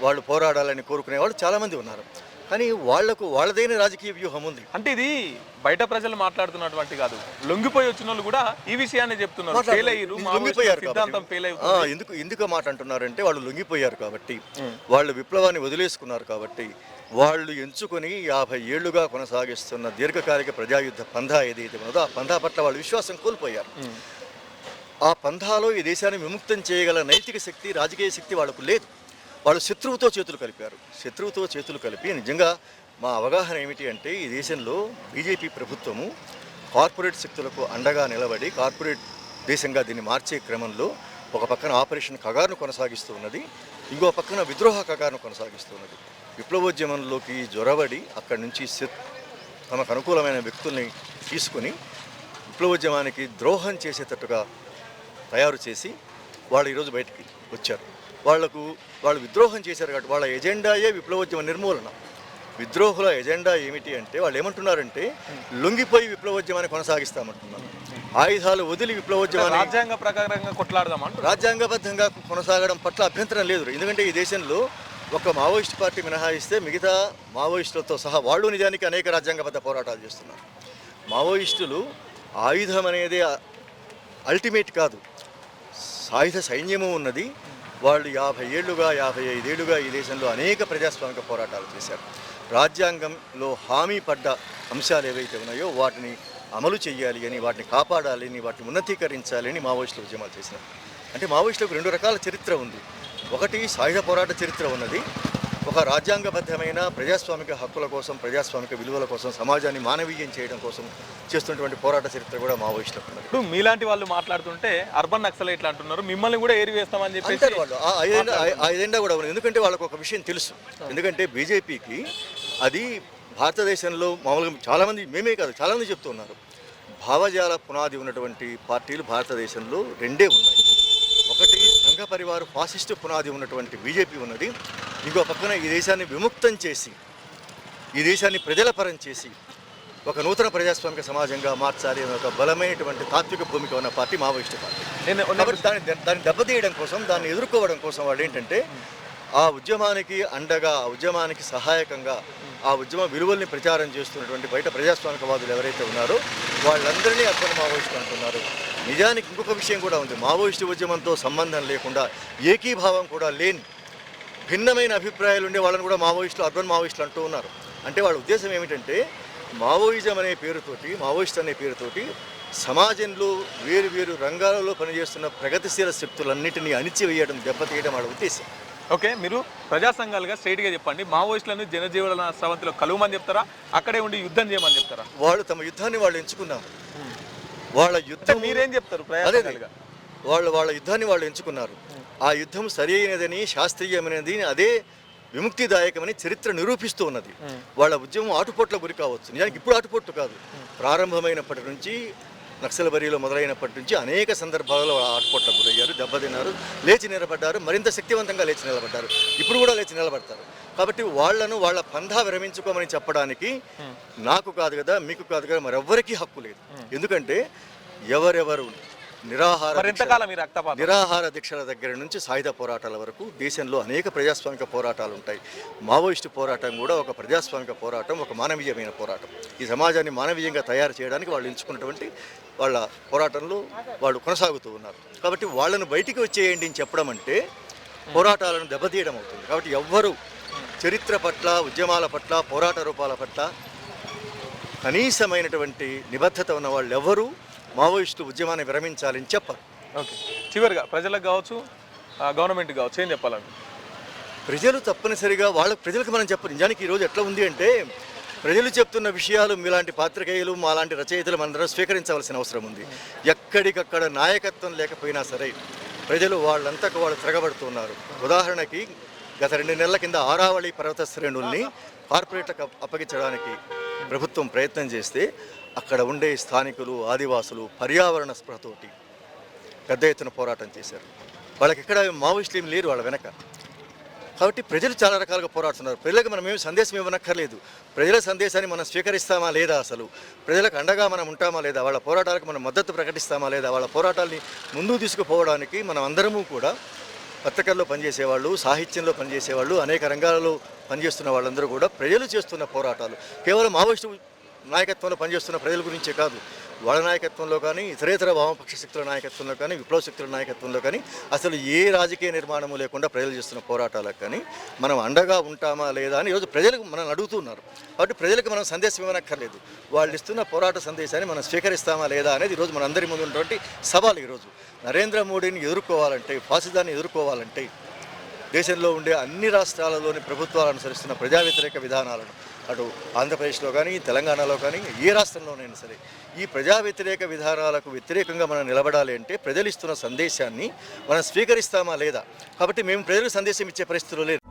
వాళ్ళు పోరాడాలని కోరుకునే వాళ్ళు చాలామంది ఉన్నారు. కానీ వాళ్లకు వాళ్ళదైన రాజకీయ వ్యూహం ఉంది. అంటే ఇది బయట ప్రజలు మాట్లాడుతున్నటువంటి కాదు, లొంగిపోయి వచ్చిన వాళ్ళు కూడా ఈ విషయాన్ని చెప్తున్నారు. ఎందుకు మాట అంటున్నారంటే వాళ్ళు లొంగిపోయారు కాబట్టి, వాళ్ళు విప్లవాన్ని వదిలేసుకున్నారు కాబట్టి, వాళ్ళు ఎంచుకొని 50 ఏళ్లుగా కొనసాగిస్తున్న దీర్ఘకాలిక ప్రజాయుద్ధ పంథా ఏదైతే ఉన్నదో ఆ పంథా పట్ల వాళ్ళు విశ్వాసం కోల్పోయారు. ఆ పంథాలో ఈ దేశాన్ని విముక్తం చేయగల నైతిక శక్తి, రాజకీయ శక్తి వాళ్ళకు లేదు. వాళ్ళు శత్రువుతో చేతులు కలిపారు. శత్రువుతో చేతులు కలిపి నిజంగా మా అవగాహన ఏమిటి అంటే ఈ దేశంలో బీజేపీ ప్రభుత్వము కార్పొరేట్ శక్తులకు అండగా నిలబడి కార్పొరేట్ దేశంగా దీన్ని మార్చే క్రమంలో ఒక పక్కన ఆపరేషన్ కగారును కొనసాగిస్తూ ఉన్నది, ఇంకో పక్కన విద్రోహ కగారును కొనసాగిస్తున్నది. విప్లవోద్యమంలోకి జొరబడి అక్కడి నుంచి తమకు అనుకూలమైన వ్యక్తుల్ని తీసుకుని విప్లవోద్యమానికి ద్రోహం చేసేటట్టుగా తయారు చేసి వాళ్ళు ఈరోజు బయటికి వచ్చారు. వాళ్ళు విద్రోహం చేశారు కాబట్టి వాళ్ళ ఎజెండాయే విప్లవోద్యమ నిర్మూలన. విద్రోహుల ఎజెండా ఏమిటి అంటే వాళ్ళు ఏమంటున్నారంటే లొంగిపోయి విప్లవోద్యమాన్ని కొనసాగిస్తామంటున్నారు. ఆయుధాలు వదిలి విప్లవోద్యమాన్ని రాజ్యాంగ ప్రకారంగా కొట్లాడదామంటారు. రాజ్యాంగబద్ధంగా కొనసాగడం పట్ల అభ్యంతరం లేదు. ఎందుకంటే ఈ దేశంలో ఒక మావోయిస్ట్ పార్టీ మినహాయిస్తే మిగతా మావోయిస్టులతో సహా వాళ్ళు నిజానికి అనేక రాజ్యాంగబద్ధ పోరాటాలు చేస్తున్నారు. మావోయిస్టులు ఆయుధం అనేది అల్టిమేట్ కాదు, సాయుధ సైన్యము ఉన్నది. వాళ్ళు 55 ఏళ్లుగా ఈ దేశంలో అనేక ప్రజాస్వామిక పోరాటాలు చేశారు. రాజ్యాంగంలో హామీ పడ్డ అంశాలు ఏవైతే ఉన్నాయో వాటిని అమలు చేయాలి అని, వాటిని కాపాడాలి అని, వాటిని ఉన్నతీకరించాలి అని మావోయిస్టులు ఉద్యమాలు చేసినారు. అంటే మావోయిస్టులకు 2 రకాల చరిత్ర ఉంది. ఒకటి సాయుధ పోరాట చరిత్ర ఉన్నది, ఒక రాజ్యాంగబద్ధమైన ప్రజాస్వామిక హక్కుల కోసం, ప్రజాస్వామిక విలువల కోసం, సమాజాన్ని మానవీయం చేయడం కోసం చేస్తున్నటువంటి పోరాట చరిత్ర కూడా మావోయిస్టులకు ఉన్నది. ఇప్పుడు మీలాంటి వాళ్ళు మాట్లాడుతుంటే అర్బన్ నక్సలైట్లు అంటున్నారు మిమ్మల్ని కూడా ఏరివేస్తామని చెప్పి అంటారు వాళ్ళు. ఆ ఎజెండా కూడా ఉంది. ఎందుకంటే వాళ్ళకు ఒక విషయం తెలుసు. ఎందుకంటే బీజేపీకి అది భారతదేశంలో మామూలుగా చాలామంది, మేమే కాదు చాలామంది చెప్తూ ఉన్నారు, భావజాల పునాది ఉన్నటువంటి పార్టీలు భారతదేశంలో 2 ఉన్నాయి. ఒకటి సంఘ పరివారు ఫాసిస్టు పునాది ఉన్నటువంటి బీజేపీ ఉన్నది, ఇంకో పక్కన ఈ దేశాన్ని విముక్తం చేసి, ఈ దేశాన్ని ప్రజల పరం చేసి ఒక నూతన ప్రజాస్వామిక సమాజంగా మార్చాలి అనే ఒక బలమైనటువంటి తాత్విక భూమిక ఉన్న పార్టీ మావోయిస్టు పార్టీ. కాబట్టి దాన్ని దెబ్బతీయడం కోసం, దాన్ని ఎదుర్కోవడం కోసం వాళ్ళు ఏంటంటే ఆ ఉద్యమానికి అండగా, ఆ ఉద్యమానికి సహాయకంగా, ఆ ఉద్యమ విలువల్ని ప్రచారం చేస్తున్నటువంటి బయట ప్రజాస్వామికవాదులు ఎవరైతే ఉన్నారో వాళ్ళందరినీ అర్బన్ మావోయిస్టులు అంటున్నారు. నిజానికి ఇంకొక విషయం కూడా ఉంది. మావోయిస్టు ఉద్యమంతో సంబంధం లేకుండా, ఏకీభావం కూడా లేని భిన్నమైన అభిప్రాయాలు ఉండే వాళ్ళని కూడా మావోయిస్టులు, అర్బన్ మావోయిస్టులు అంటూ ఉన్నారు. అంటే వాళ్ళ ఉద్దేశం ఏమిటంటే మావోయిజం అనే పేరుతోటి, మావోయిస్ట్ అనే పేరుతోటి సమాజంలో వేరు రంగాలలో పనిచేస్తున్న ప్రగతిశీల శక్తులన్నింటినీ అణిచివేయడం, దెబ్బతీయడం వాళ్ళ ఉద్దేశం. ఓకే, మీరు ప్రజా సంఘాలుగా స్ట్రైట్గా చెప్పండి, మావోయిస్టులను జనజీవన స్రవంతిలో కలువమని చెప్తారా, అక్కడే ఉండి యుద్ధం చేయమని చెప్తారా? వాళ్ళు తమ యుద్ధాన్ని వాళ్ళు ఎంచుకున్నారు. వాళ్ళ యుద్ధం మీరేం చెప్తారు? వాళ్ళ యుద్ధాన్ని వాళ్ళు ఎంచుకున్నారు. ఆ యుద్ధం సరి అయినదని, శాస్త్రీయమైనది, అదే విముక్తిదాయకమని చరిత్ర నిరూపిస్తూ ఉన్నది. వాళ్ళ ఉద్యమం ఆటుపోట్ల గురి కావచ్చు, నిజానికి ఇప్పుడు ఆటుపోట్లు కాదు, ప్రారంభమైనప్పటి నుంచి నక్సల్బరీలో మొదలైనప్పటి నుంచి అనేక సందర్భాలలో ఆటుపోట్ల గురయ్యారు, దెబ్బతిన్నారు, లేచి నిలబడ్డారు, మరింత శక్తివంతంగా లేచి నిలబడ్డారు, ఇప్పుడు కూడా లేచి నిలబడతారు. కాబట్టి వాళ్లను వాళ్ళ పంధా విరమించుకోమని చెప్పడానికి నాకు కాదు కదా, మీకు కాదు కదా, మరెవ్వరికీ హక్కు లేదు. ఎందుకంటే ఎవరెవరు నిరాహార దీక్షల దగ్గర నుంచి సాయుధ పోరాటాల వరకు దేశంలో అనేక ప్రజాస్వామిక పోరాటాలు ఉంటాయి. మావోయిస్టు పోరాటం కూడా ఒక ప్రజాస్వామిక పోరాటం, ఒక మానవీయమైన పోరాటం. ఈ సమాజాన్ని మానవీయంగా తయారు చేయడానికి వాళ్ళు ఎంచుకున్నటువంటి వాళ్ళ పోరాటంలో వాళ్ళు కొనసాగుతూ ఉన్నారు. కాబట్టి వాళ్ళను బయటికి వచ్చేయండి అని చెప్పడం అంటే పోరాటాలను దెబ్బతీయడం అవుతుంది. కాబట్టి ఎవ్వరూ చరిత్ర పట్ల, ఉద్యమాల పట్ల, పోరాట రూపాల పట్ల కనీసమైనటువంటి నిబద్ధత ఉన్న వాళ్ళు ఎవరూ మావోయిస్టు ఉద్యమాన్ని విరమించాలని చెప్పారు. ఓకే, చివరిగా ప్రజలకు కావచ్చు, గవర్నమెంట్ కావచ్చు, ఏం చెప్పాలండి? ప్రజలు తప్పనిసరిగా ప్రజలకు మనం చెప్పాలి. నిజానికి ఈరోజు ఎట్లా ఉంది అంటే ప్రజలు చెప్తున్న విషయాలు మీలాంటి పాత్రికేయులు, మాలాంటి రచయితలు మనందరం స్వీకరించవలసిన అవసరం ఉంది. ఎక్కడికక్కడ నాయకత్వం లేకపోయినా సరే ప్రజలు వాళ్ళంతకు వాళ్ళు తిరగబడుతున్నారు. ఉదాహరణకి గత 2 నెలల కింద ఆరావళి పర్వత శ్రేణుల్ని కార్పొరేట్లకు అప్పగించడానికి ప్రభుత్వం ప్రయత్నం చేస్తే అక్కడ ఉండే స్థానికులు, ఆదివాసులు పర్యావరణ స్పృహతోటి పెద్ద ఎత్తున పోరాటం చేశారు. వాళ్ళకి ఎక్కడ మావోయిస్టులు ఏమి లేరు వాళ్ళ వెనక. కాబట్టి ప్రజలు చాలా రకాలుగా పోరాడుతున్నారు. ప్రజలకు మనం ఏమి సందేశం ఇవ్వనక్కర్లేదు. ప్రజల సందేశాన్ని మనం స్వీకరిస్తామా లేదా, అసలు ప్రజలకు అండగా మనం ఉంటామా లేదా, వాళ్ళ పోరాటాలకు మనం మద్దతు ప్రకటిస్తామా లేదా, వాళ్ళ పోరాటాల్ని ముందుకు తీసుకుపోవడానికి మనం అందరము కూడా పత్రికల్లో పనిచేసేవాళ్ళు, సాహిత్యంలో పనిచేసేవాళ్ళు, అనేక రంగాలలో పనిచేస్తున్న వాళ్ళందరూ కూడా ప్రజలు చేస్తున్న పోరాటాలు కేవలం మావోయిస్టు నాయకత్వంలో పనిచేస్తున్న ప్రజల గురించే కాదు, వాళ్ళ నాయకత్వంలో కానీ, ఇతరేతర వామపక్ష శక్తుల నాయకత్వంలో కానీ, విప్లవ శక్తుల నాయకత్వంలో కానీ, అసలు ఏ రాజకీయ నిర్మాణము లేకుండా ప్రజలు చేస్తున్న పోరాటాలకు కానీ మనం అండగా ఉంటామా లేదా అని ఈరోజు ప్రజలకు మనం అడుగుతున్నారు. కాబట్టి ప్రజలకు మనం సందేశం ఇవ్వనక్కర్లేదు, వాళ్ళు ఇస్తున్న పోరాట సందేశాన్ని మనం స్వీకరిస్తామా లేదా అనేది ఈరోజు మనందరి ముందు ఉన్నటువంటి సవాలు. ఈరోజు నరేంద్ర మోడీని ఎదుర్కోవాలంటే, ఫాసిజాన్ని ఎదుర్కోవాలంటే దేశంలో ఉండే అన్ని రాష్ట్రాలలోని ప్రభుత్వాలు అనుసరిస్తున్న ప్రజా వ్యతిరేక విధానాలను, అటు ఆంధ్రప్రదేశ్లో కానీ తెలంగాణలో కానీ ఏ రాష్ట్రంలోనైనా సరే ఈ ప్రజా వ్యతిరేక విధానాలకు వ్యతిరేకంగా మనం నిలబడాలి అంటే ప్రజలు ఇస్తున్న సందేశాన్ని మనం స్వీకరిస్తామా లేదా? కాబట్టి మేము ప్రజలకు సందేశం ఇచ్చే పరిస్థితులు లేదు.